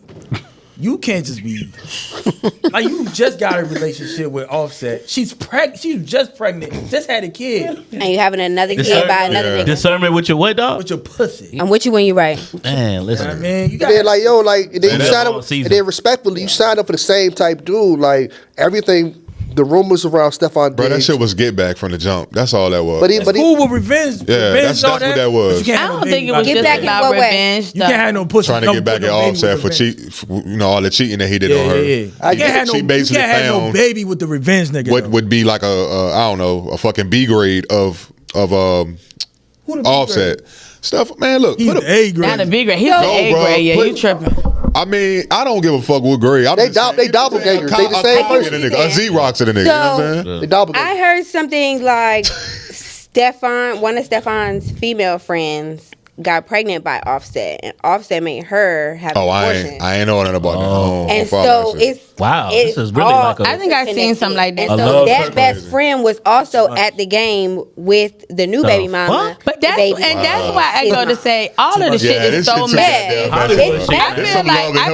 You can't just be like you just got a relationship with Offset. She's just pregnant, just had a kid, and you having another kid by another nigga. Discernment with your what, dog? With your pussy. I'm with you when you're right. Man, listen. You know what I mean, you got respectfully, you signed up for the same type dude. Like everything the rumors around Stefon Bro, that Diggs. shit was get back from the jump. That's all that was. But Cool with revenge. Yeah, revenge, that's what that was. I don't think it was Get just back in about what way? revenge. You can't have no pussy. Trying to get back at Offset for all the cheating that he did on her. You can't have no, She basically you can't have no found baby with the revenge nigga. what though. would be like a I don't know, a fucking B grade of Who the B Offset grade? stuff. Man, look, He's put the A grade. Not a B grade. He's No, the A bro, grade. Yeah, put- you tripping. I mean, I don't give a fuck what grade. They doppelgangers. They the same person. A Z-Rock to the nigga. You know what I'm saying? They doppelgangers. I heard something like one of Stefon's female friends got pregnant by Offset, and Offset made her have an abortion. I ain't know nothing about that. And so it's this is really like a. I think I've seen something like that. And A so love that circle. best friend was also at the game with the new baby mama. But that's baby that's why I go to say all of the shit is this so shit mad. Hollywood shit. I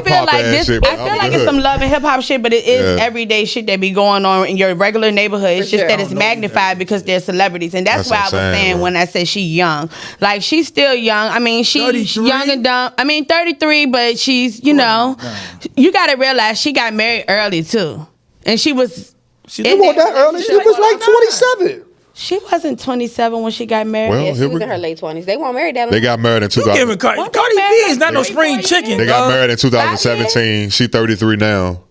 feel like it's some love and hip hop shit, but it is everyday shit that be going on in your regular neighborhood. It's just that it's magnified because they're celebrities, and that's why I was saying when I said she young, like she's still young. I mean, she's 33? young and dumb. I mean, 33, but she's you know, you got to realize she got married early too, and she was. She didn't want that early. She was like 27. She wasn't 27 when she got married. Well, Yeah, she was in her late 20s. They weren't married that long. They got married in You 2000. giving Cardi B is not no spring chicken. They got dog. married in 2017. She 33 now.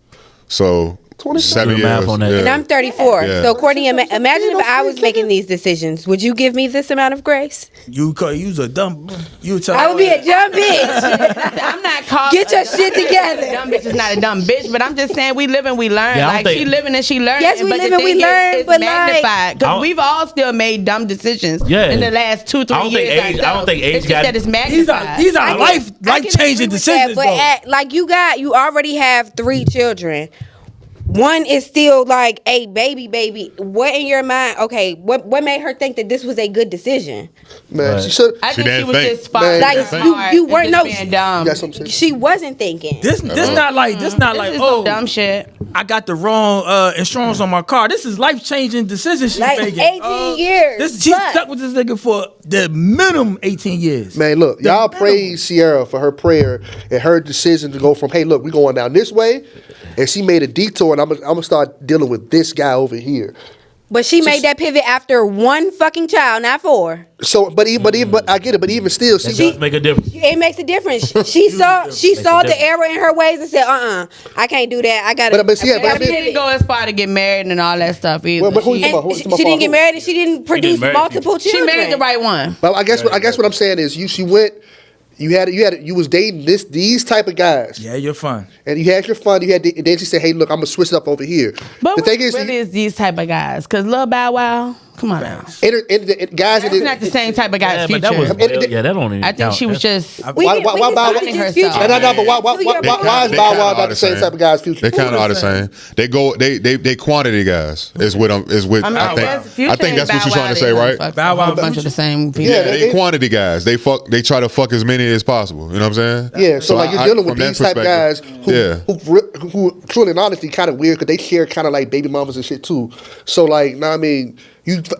So 7 Do the math years. on that. Yeah. And I'm 34. Yeah. So, Courtney, imagine if I was making these decisions. Would you give me this amount of grace? You was a dumb. You tell I would be a dumb bitch. I'm not calling. Get your shit together. Dumb bitch is not a dumb bitch, but I'm just saying we live and we learn. Yeah, I don't like she think- living and she learning. Yes, we but live the and we thing is, learn, it's but magnified I because don't- we've all still made dumb decisions. Yeah. In the last 2-3 I don't think years. age- I don't think age it's just got- that it's These magnified. are I life can agree changing with that, decisions. but though. like you already have 3 children. One is still like a baby. What in your mind? Okay, what made her think that this was a good decision? Man, she should. I She think she didn't was think. just fine. Like you weren't no. being dumb. That's what I'm saying. She wasn't thinking. This not like This is oh some dumb shit. I got the wrong insurance on my car. This is life changing decisions she's Like making. 18 years. She's plus. stuck with this nigga for the minimum 18 years. Man, look, y'all praise Sierra for her prayer and her decision to go from, hey, look, we going down this way, and she made a detour, and I'm gonna start dealing with this guy over here. But she made that pivot after 1 fucking child, not 4. So, but I get it. But even still, That she does make a difference. It makes a difference. She saw the error in her ways and said, I can't do that. I gotta. But see, I gotta but I She mean- didn't go as far to get married and all that stuff either. Well, but who you She- talking about? And she didn't get married and she didn't produce marry multiple she children. married the right one. But I guess what I'm saying is you was dating these type of guys, Yeah, you're fun. and you had your fun. And then she said, hey, look, I'm gonna switch it up over here. But the thing is, really is these type of guys? Because Lil Bow Wow, come on now. guys, That's not the same type of guy as Yeah, but that Future. was that don't even. I think count. she was just. Why Bow Wow? finding herself. No, but why is Bow Wow not the same type of guy as Future? They kind of are the same. They quantity guys is what I think that's what you're trying to say, right? Bow Wow, A bunch of the same people. Yeah, They quantity guys. They try to fuck as many as possible. You know what I'm saying? Yeah, so like you're dealing with from that these type of guys perspective, who truly and honestly kind of weird because they share kind of like baby mamas and shit too. So like, I mean,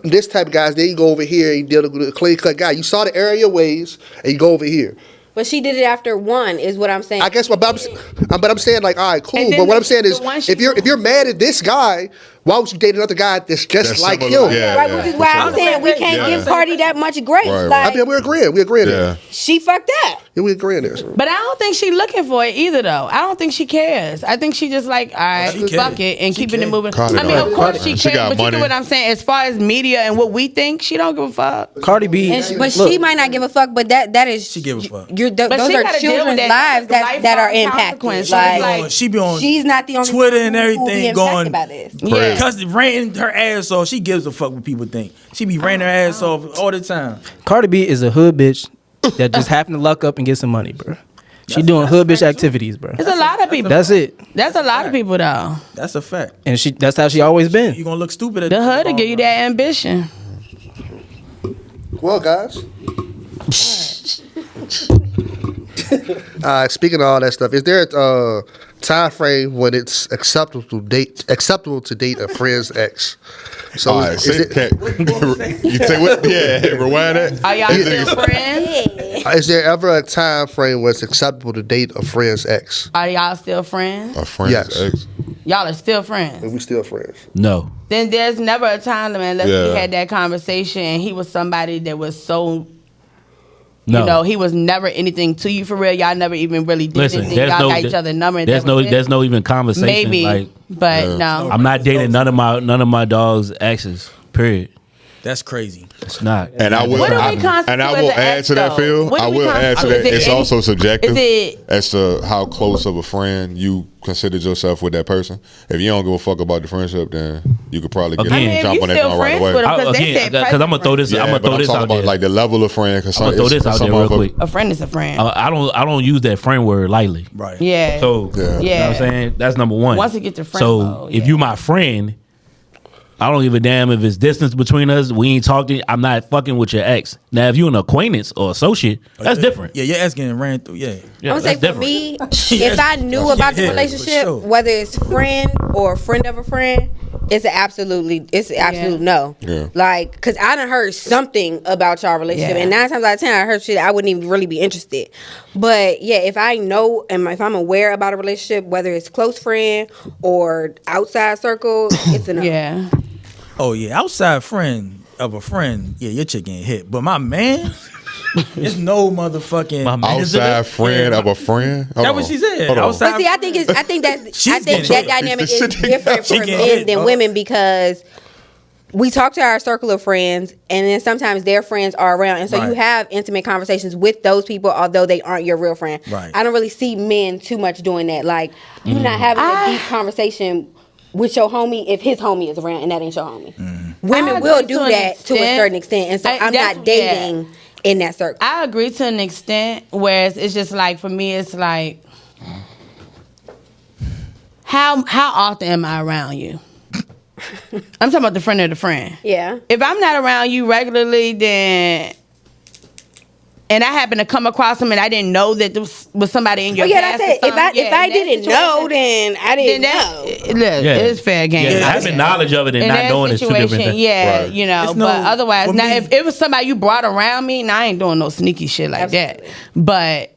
this type of guys, then you go over here and you deal with a clean cut guy. You saw the error of your ways and you go over here. But she did it after 1, is what I'm saying. I guess, but I'm saying like, all right, cool. And then But what I'm saying is, the one she if you're mad at this guy, why would you date another guy that's That's like similar, him? yeah. Right, which is why I'm saying we can't Yeah. give Cardi that much grace. Right, right. Like, I mean, we're agreeing. there. she fucked up. Yeah, we agreeing there. But I don't think she looking for it either, though. I don't think she cares. I think she just like, all right, She fuck cares. it, and She keeping it cares. moving. Cardi I mean, don't. of course she She cares, got but you money. know what I'm saying? As far as media and what we think, she don't give a fuck. Cardi B, But look, she might not give a fuck, but that is. She give a fuck. Those she are gotta deal with children's that lives that are lifelong impacted. consequences. Like, She be on she's not the only Twitter one and who will be everything impacted going by this. Yeah. Cause ranting her ass off. She gives a fuck what people think. She be ranting her ass off all the time. Cardi B is a hood bitch that just happened to luck up and get some money, bro. She doing hood bitch activities, bro. There's a lot of people. That's it. That's a lot of people, though. That's a fact. And that's how she always been. You gonna look stupid at The hood will give you that ambition. Well, guys. Speaking of all that stuff, is there time frame when it's acceptable to date a friend's ex. So All right, you say what? Yeah, rewind that. Are y'all still friends? Is there ever a time frame where it's acceptable to date a friend's ex? Are y'all still friends? A friend's ex. Y'all are still friends. And we still friends? No. Then there's never a time unless we had that conversation and he was somebody that was so. No. You know, he was never anything to you for real. Y'all never even really did anything. Y'all got each other number. There's no even conversation. Maybe, like, but no. I'm not dating none of my dog's exes. Period. That's crazy. It's not. And I will add to that, Phil. I will add to that. It's also subjective as to how close of a friend you considered yourself with that person. If you don't give a fuck about the friendship, then you could probably jump on that one right away. Because I'm gonna throw this. I'm gonna throw this out there. Like the level of friend. I'm gonna throw this out there real quick. A friend is a friend. I don't use that friend word lightly. Right. Yeah. So you know what I'm saying? That's number one. Once it get to friend mode, if you my friend, I don't give a damn if it's distance between us. We ain't talking. I'm not fucking with your ex. Now, if you an acquaintance or associate, that's different. Yeah, your ex getting ran through. Yeah. I would say for me, if I knew about the relationship, whether it's friend or friend of a friend, it's an absolute no. Yeah. Like, because I done heard something about y'all relationship, and 9 times out of 10, I heard shit I wouldn't even really be interested. But yeah, if I know and if I'm aware about a relationship, whether it's close friend or outside circle, it's a no. Yeah. Oh yeah, outside friend of a friend, yeah, your chick getting hit. But my man, it's no motherfucking outside friend of a friend. That's what she said. Outside. But see, I think that dynamic is different for men than women because we talk to our circle of friends, and then sometimes their friends are around, and so you have intimate conversations with those people, although they aren't your real friend. Right. I don't really see men too much doing that. Like you're not having a deep conversation with your homie if his homie is around and that ain't your homie. Women will do that to a certain extent, and so I'm not dating in that circle. I agree to an extent, whereas it's just like for me, it's like how often am I around you? I'm talking about the friend of the friend. Yeah. If I'm not around you regularly, then. And I happened to come across him, and I didn't know that there was somebody in your past. That's it. If I didn't know, then I didn't know. Look, it's fair game. Yeah, having knowledge of it and not knowing is two different things. Yeah, you know. But otherwise, now if it was somebody you brought around me, now I ain't doing no sneaky shit like that. But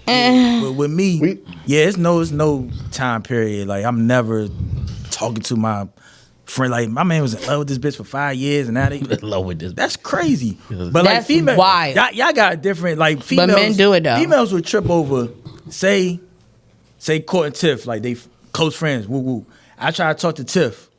with me, it's no time period. Like I'm never talking to my friend, like my man was in love with this bitch for 5 years, and now they in love with this. That's crazy. But like females, y'all got different like females. But men do it though. Females would trip over, say Court and Tiff, like they close friends. Woo woo. I try to talk to Tiff.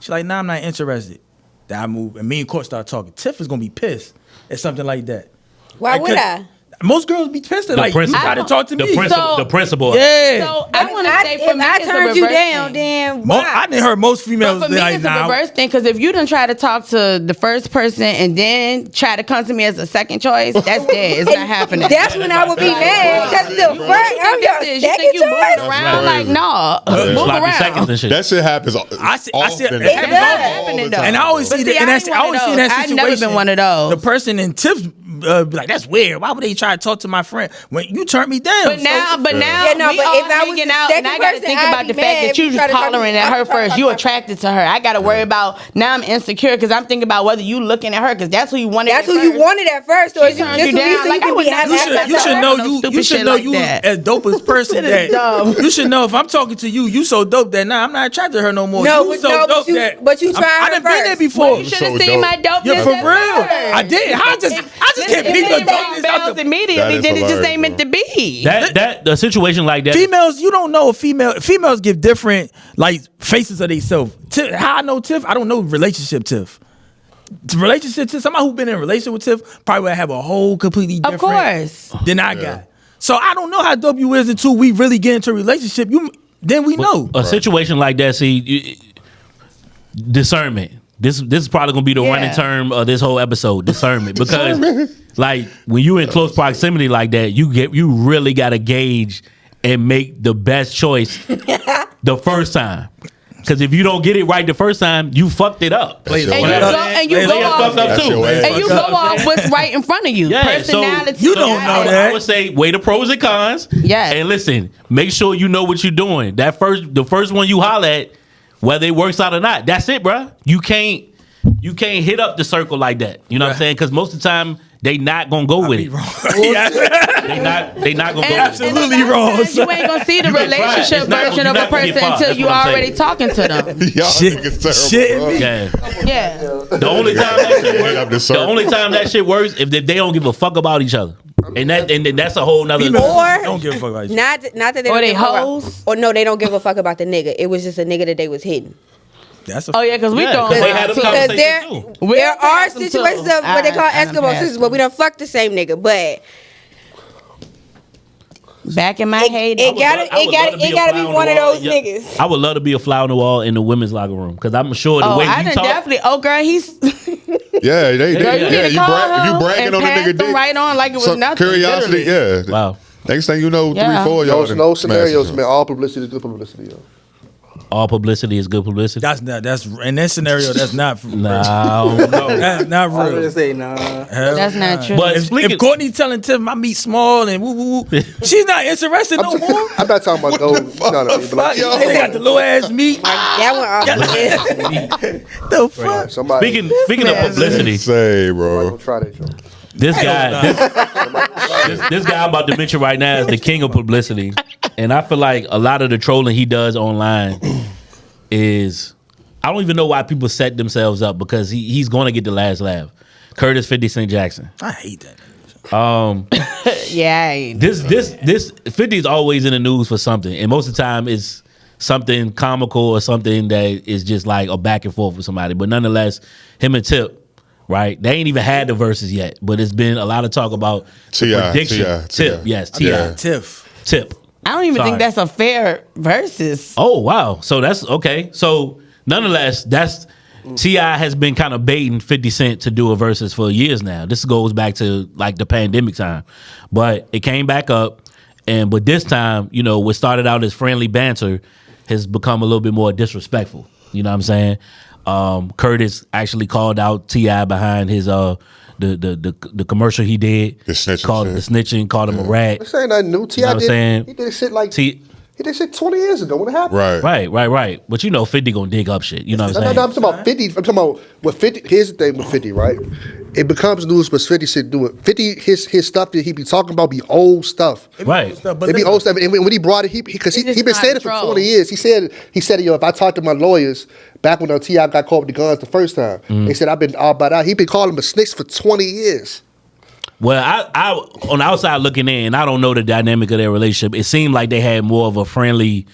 She's like, nah, I'm not interested. Then I move, and me and Court start talking. Tiff is gonna be pissed at something like that. Why would I? Most girls be pissed at like you try to talk to me. The principal. Yeah. So I want to say for me, I it's turned a you reverse down, thing. then why? I didn't heard most females. But for me, like, it's a reverse thing because if you done try to talk to the first person and then try to come to me as a second choice, that's dead. It's not happening. That's when I would be mad because the fuck I'm your second you moving around like no, move around. That shit happens. I see it happening though. And I always see that. And I always see that situation. I've never been one of those. The person in Tiff's be like, that's weird. Why would they try to talk to my friend when you turned me down? But now, we all hanging out, and I got to think about the fact that you just hollering at her first. You attracted to her. I got to worry about now. I'm insecure because I'm thinking about whether you looking at her because that's who you wanted. That's who you wanted at first, or is it just you down? Like you should know you as dope as person that you should know if I'm talking to you so dope that now I'm not attracted to her no more. No, but you tried. I done been there before. You should have seen my dopeness. Yeah, for real. I did. I just can't beat the dopeness out the immediately. Then it just ain't meant to be. That a situation like that. Females, you don't know females give different like faces of themselves. How I know Tiff, I don't know relationship Tiff. Relationship Tiff, somebody who been in a relationship with Tiff probably would have a whole completely different than I got. So I don't know how dope you is until we really get into a relationship. Then we know. A situation like that, see, discernment. This is probably gonna be the running term of this whole episode, discernment. Because like when you in close proximity like that, you really gotta gauge and make the best choice the first time. Because if you don't get it right the first time, you fucked it up. And you go off what's right in front of you. Yeah, Personality. so you don't know that. I would say weigh the pros and cons. Yeah. And listen, make sure you know what you're doing. The first one you holler at, whether it works out or not, that's it, bro. You can't hit up the circle like that. You know what I'm saying? Because most of the time they not gonna go with it. They not gonna go with it. Absolutely wrong. You ain't gonna see the relationship version of a person until you already talking to them. Y'all niggas terrible, bro. Yeah. The only time that shit works if they don't give a fuck about each other. And that's a whole nother. Or don't give a fuck about each other. Not that they Or don't they give a fuck hoes. about, or no, they don't give a fuck about the nigga. It was just a nigga that they was hitting. That's Oh yeah, because we don't. they had a Because conversation too. there are situations of what they call Eskimo sisters, but we don't fuck the same nigga. But back in my heyday, it gotta be one of those niggas. I would love to be a fly on the wall in the women's locker room because I'm sure the way I you done talk. definitely. Oh girl, he's. Yeah, Girl, you if you bragging on the nigga dick. Right on like it was nothing. Curiosity, literally. yeah. Wow. Next thing you know, Yeah. 3, 4 y'all. No scenarios, man. All publicity is good publicity, yo. All publicity is good publicity. That's in that scenario. That's not. No. That's not I was gonna real. say nah. That's not true. But If Courtney telling Tim I meet small and woo woo woo, she's not interested no more. I'm not talking about those. Fuck, they got the little ass meat. That one The fuck. Somebody. Speaking of publicity, Say, bro. Don't try that, yo. this guy I'm about to mention right now is the king of publicity, and I feel like a lot of the trolling he does online is I don't even know why people set themselves up because he's going to get the last laugh. Curtis 50 Cent Jackson. I hate that. Yeah. This 50 is always in the news for something, and most of the time it's something comical or something that is just like a back and forth with somebody. But nonetheless, him and Tip, right? They ain't even had the verses yet, but it's been a lot of talk about the prediction. Tip, yes, T.I. Tip. I don't even think that's a fair versus. Oh wow, so that's okay. So nonetheless, that's T.I. has been kind of baiting 50 Cent to do a versus for years now. This goes back to like the pandemic time, but it came back up, but this time, you know, what started out as friendly banter has become a little bit more disrespectful. You know what I'm saying? Curtis actually called out T.I. behind his the commercial he did. The snitching. Called him a rat. This ain't nothing new. You know what I'm saying? He did shit like he did shit 20 years ago. What happened? Right. But you know 50 gonna dig up shit. You know what I'm saying? No, I'm talking about 50. I'm talking about what 50. Here's the thing with 50, right? It becomes news, but 50 should do it. 50, his stuff that he be talking about be old stuff. Right. It be old stuff. And when he brought it, he been saying it for 20 years. He said, yo, if I talked to my lawyers back when T.I. got caught with the guns the first time, they said I've been all about that. He been calling him a snitch for 20 years. Well, I on the outside looking in, I don't know the dynamic of their relationship. It seemed like they had more of a friendly,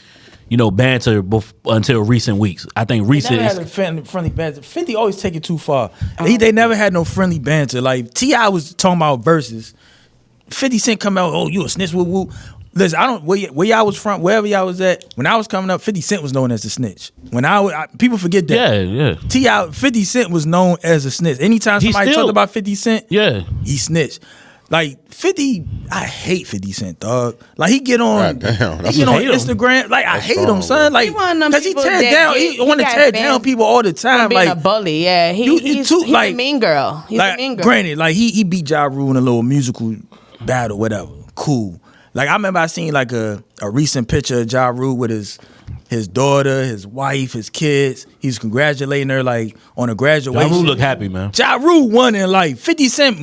you know, banter until recent weeks. I think recent. They never had a friendly banter. 50 always take it too far. They never had no friendly banter. Like T.I. was talking about verses. 50 Cent come out, oh, you a snitch, woo woo. Listen, I don't where y'all was from, wherever y'all was at. When I was coming up, 50 Cent was known as the snitch. When people forget that. Yeah. T.I. 50 Cent was known as a snitch. Anytime somebody talked about 50 Cent, he snitched. Like 50, I hate 50 Cent, dog. Like he get on Instagram. Like I hate him, son. Like because he tear down. He want to tear down people all the time. Being like a bully, yeah. He's a mean girl. He's a mean girl. Granted, like he beat Ja Rule in a little musical battle, whatever. Cool. Like I remember I seen like a recent picture of Ja Rule with his daughter, his wife, his kids. He's congratulating her like on a graduation. Ja Rule look happy, man. Ja Rule won in life. 50 Cent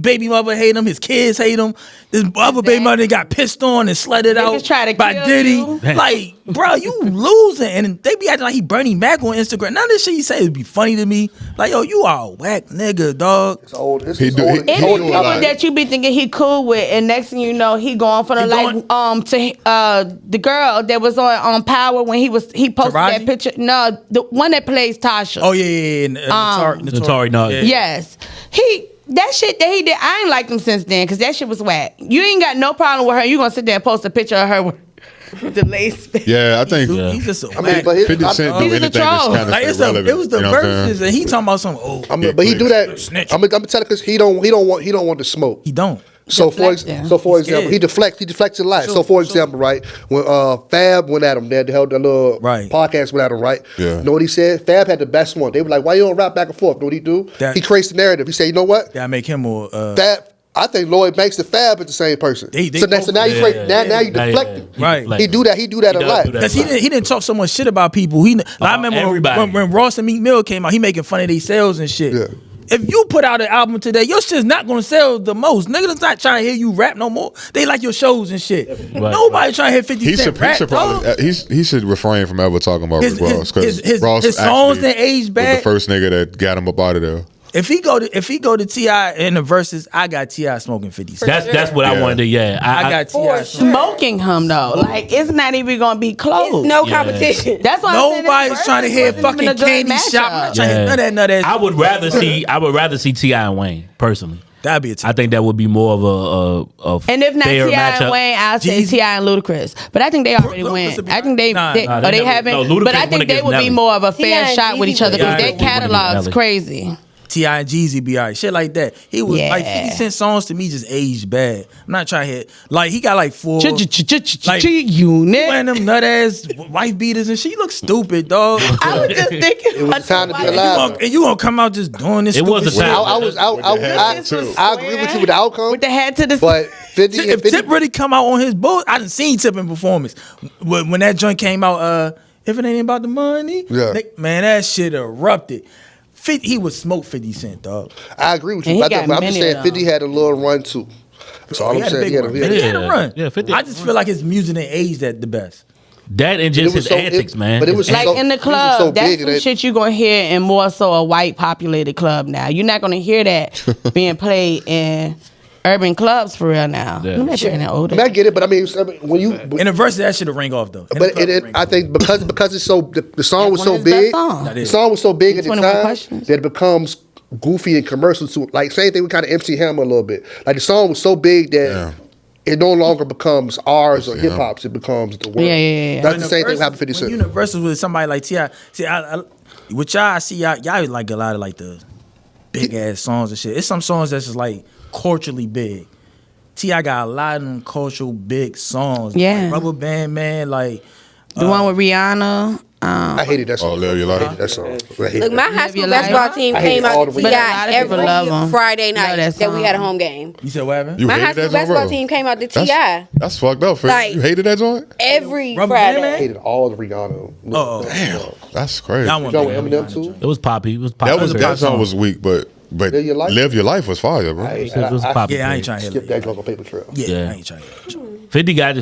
baby mother hate him. His kids hate him. This other baby mother got pissed on and sledded out by Diddy. Like, bro, you losing. And they be acting like he Bernie Mac on Instagram. None of this shit he say would be funny to me. Like, yo, you are a whack nigga, dog. It's old. It's It is people that you be thinking he cool with, and next thing you know, he going for the to the girl that was on Power when he posted that picture. No, the one that plays Tasha. Oh yeah. Natari Nug. Yeah. Yes, that shit that he did. I ain't liked him since then because that shit was whack. You ain't got no problem with her. You gonna sit there and post a picture of her with the lace. Yeah, I think he's just a 50 Cent do anything that's kind of like irrelevant. It was the verses, and he talking about some. But he do that. Snitch. I'm telling because he don't want the smoke. He don't. So for example, he deflects a lot. So for example, right, when Fab went at him, they held a little podcast went at him, right? Yeah. You know what he said? Fab had the best one. They were like, "Why you don't rap back and forth?" You know what he do? He creates the narrative. He said, "You know what? That make him more." I think Lloyd Banks and Fab is the same person. So now you deflecting. Right. He do that a lot. Because he didn't talk so much shit about people. I remember when Ross and Meek Mill came out, he making fun of their sales and shit. Yeah. If you put out an album today, your shit's not gonna sell the most. Niggas not trying to hear you rap no more. They like your shows and shit. Right, Nobody trying to hear 50 Cent rap. He should refrain from ever talking about Rick Ross, because Ross his songs that age bad. Was the first nigga that got him up out of there. If he go to T.I. in the verses, I got T.I. smoking 50 Cent. That's what I wanted to. Yeah, I got T.I. smoking him though. Like it's not even gonna be close. It's no competition. That's why nobody's trying to hear fucking Candy Shop. I'm not trying to hear none of that. I would rather see T.I. and Wayne personally. That'd be a I think that would be more of a and if not fair T.I. matchup. and Wayne, I'll say T.I. and Ludacris. But I think they already win. I think they haven't. But I think they would be more of a fair shot with each other because their catalog's crazy. T.I. and Jeezy be alright, shit like that. He was like 50 Cent songs to me just aged bad. I'm not trying to hit like he got like 4 like unit wearing them nut ass wife beaters and she looks stupid, dog. I was just thinking it was time to be alive. And you gonna come out just doing this? It was a time. I agree with you with the outcome. With the head to the but 50 if Tip really come out on his boat, I done seen Tip in performance when that joint came out. If it ain't about the money, man, that shit erupted. He would smoke 50 Cent, dog. I agree with you. But I'm just saying 50 had a little run too. That's all I'm saying. He had a run. Yeah, 50. I just feel like his music ain't aged at the best. That and just his antics, man. But it was like in the club. That's some shit you gonna hear in more so a white populated club now. You're not gonna hear that being played in urban clubs for real now. Yeah. I get it, but I mean, when you in the verse that shit will ring off though. But I think because it's so the song was so big, the song was so big at the time that it becomes goofy and commercial too. Like same thing with kind of MC Hammer a little bit. Like the song was so big that it no longer becomes ours or hip hop's. It becomes the world. Yeah. That's the same thing with happened 50 Cent. Universal with somebody like T.I. See, with y'all, I see y'all like a lot of like the big ass songs and shit. It's some songs that's just like culturally big. T.I. got a lot of them cultural big songs. Yeah. Like Rubber Band Man, like the one with Rihanna. I hated that song. Oh, Live Your Life. That song. Look, my high school basketball team came out to T.I. every Friday night that we had a home game. You said what happened? My high school basketball team came out to T.I. That's fucked up. Like, you hated that joint? Every Friday. I hated all the Rihanna. Oh, damn. That's crazy. Y'all Eminem too? It was poppy. That song was weak, but Live Your Life was fire, bro. I ain't trying to skip that joke on Paper Trail. Yeah, I ain't trying to hit that. 50 got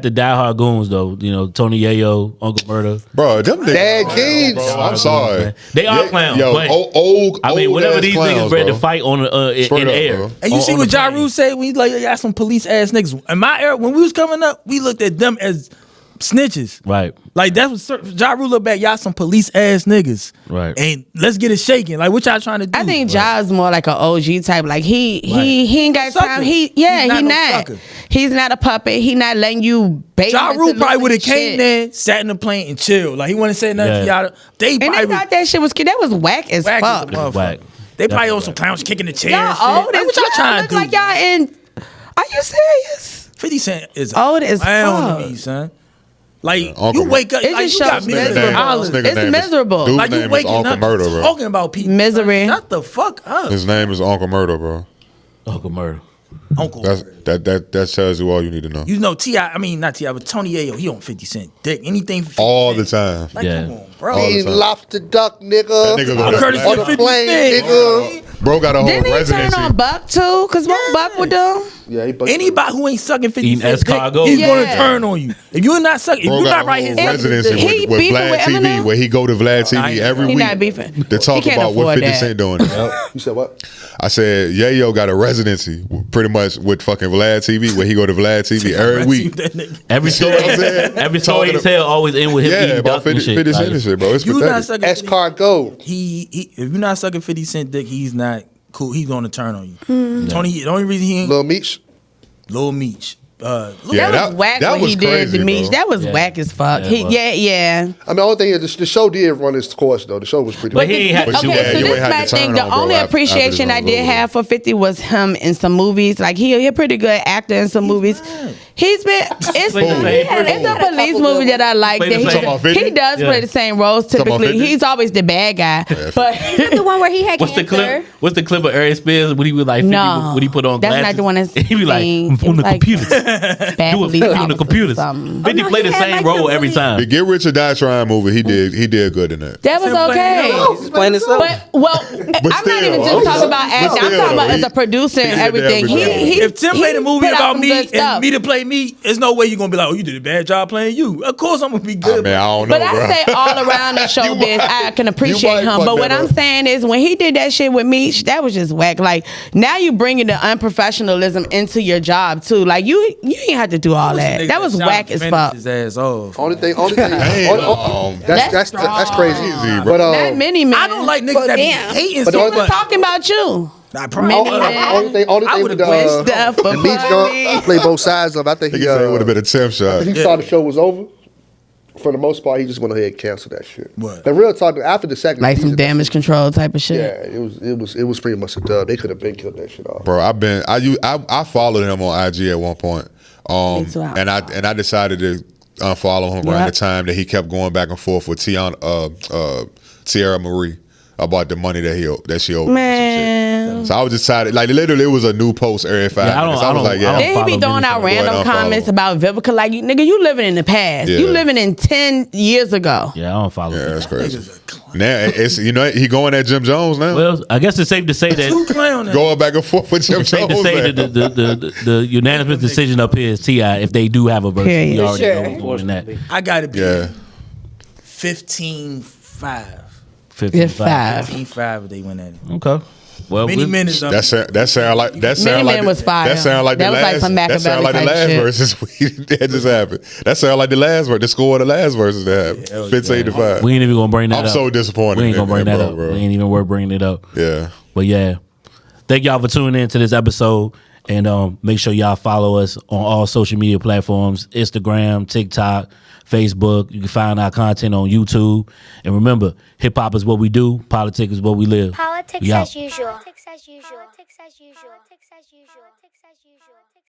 the diehard goons though. You know, Tony Yayo, Uncle Murder. Bro, them Dad Kings. I'm sorry. Man. They are clowns. Yo, but, old whenever these clowns, niggas ready bro. to fight on in the air. And you see what Ja Rule said when he like, y'all some police ass niggas. In my era, when we was coming up, we looked at them as snitches. Right. Like that was Ja Rule look back, y'all some police ass niggas. Right. And let's get it shaking. Like what y'all trying to do? I think Ja's more like an OG type. Like he ain't got time. He's not. He's not a puppet. He not letting you bait. Ja Rule probably would have came there, sat in the plane and chilled. Like he wouldn't say nothing to y'all. They thought that shit was that was whack as fuck. Whack. They probably on some clowns kicking the chair. Y'all old as what y'all trying to do? Like y'all in. Are you serious? 50 Cent is old as fuck to me, son. Like you wake up, it like just you got shows miserable. It's miserable. Dude's like you name is waking Uncle up Murder, bro. talking about people. Misery. Shut the fuck up. His name is Uncle Murder, bro. Uncle Murder. Uncle. That tells you all you need to know. You know T.I. I mean not T.I. but Tony Yayo. He on 50 Cent dick. Anything. 50 all Cent. the time. Like, come on, bro. Eating lobster duck, nigga. That nigga Curtis on the 50 plane, Cent. nigga. Bro got a whole Didn't he residency. turn on Buck too? Cause Buck with them. Yeah, anybody who ain't sucking 50 Eating Cent dick, escargot. he's gonna turn on you. If you're not sucking, if Bro you're got not right a here, whole residency He with beefing Vlad with TV, Eminem? where he go to Vlad TV every He week not beefing. to talk He can't about what afford 50 that. Cent doing. You said what? I said Yayo got a residency pretty much with fucking Vlad TV, where he go to Vlad TV every week. Every story he tell always end with him eating about duck and 50 shit. Cent and shit, bro. It's you not pathetic. sucking. Escargot. If you're not sucking 50 Cent dick, he's not cool. He's gonna turn on you. Tony, the only reason he ain't Lil Meech. Lil Meech. that was whack what he did to Meech. That was whack as fuck. Yeah. I mean, the only thing is the show did run its course though. The show was pretty. But he ain't have to do that. So this my thing. The only appreciation I did have for 50 was him in some movies. Like he a pretty good actor in some movies. He's been it's a police movie that I like. That he does play the same roles typically. He's always the bad guy. But the one where he had cancer. What's the clip of Aries Spears when he was like 50, when he put on glasses? That's not the one that's he be like on the computers. Do it on the computers. 50 played the same role every time. The Get Rich or Die Trying movie, he did good in that. That was okay. He's playing himself. But I'm not even just talking about acting. I'm talking about as a producer and everything. If Tim made a movie about me and me to play me, there's no way you're gonna be like, oh, you did a bad job playing you. Of course I'm gonna be good. Man, I don't know, but I say all around the showbiz, I can appreciate him. But what I'm saying is when he did that shit with Meech, that was just whack. Like now you bringing the unprofessionalism into your job too. Like you ain't have to do all that. That was whack as fuck. His ass off. Only thing. That's crazy, bro. But not many men. I don't like niggas that be hating. But I'm talking about you. Only thing with the Meech play both sides of. I think he would have been a temp shot. He saw the show was over. For the most part, he just went ahead and canceled that shit. What? The real talk after the second like season, some damage control type of shit. Yeah, it was pretty much a dub. They could have been killed that shit off. Bro, I followed him on IG at one point, and I decided to unfollow him around the time that he kept going back and forth with Tierra Marie about the money that she owed. Man. So I was just tired. Like literally, it was a new post every 5 minutes. I was like, Then he be throwing out random comments about Vivica. Like, nigga, you living in the past. You living in 10 years ago. Yeah, I don't follow. Yeah, that's crazy. Now it's he going at Jim Jones now. Well, I guess it's safe to say that going back and forth with Jim Jones. Safe to say that the unanimous decision up here is T.I. if they do have a verse. We already know that. I gotta be 15-5. 55. 15-5 if they win that. Okay. Well, many minutes. That sound like was fire. That sound like the last verses that just happened. That sound like the last verse. The score of the last verses that happened. 15-5. We ain't even gonna bring that up. I'm so disappointed. We ain't gonna bring that up. Bro. We ain't even worth bringing it up. Yeah. But yeah, thank y'all for tuning in to this episode. And make sure y'all follow us on all social media platforms: Instagram, TikTok, Facebook. You can find our content on YouTube. And remember, hip hop is what we do. Politics is what we live. Politics as usual. Politics as usual. Politics as usual. Politics as usual. Politics as usual.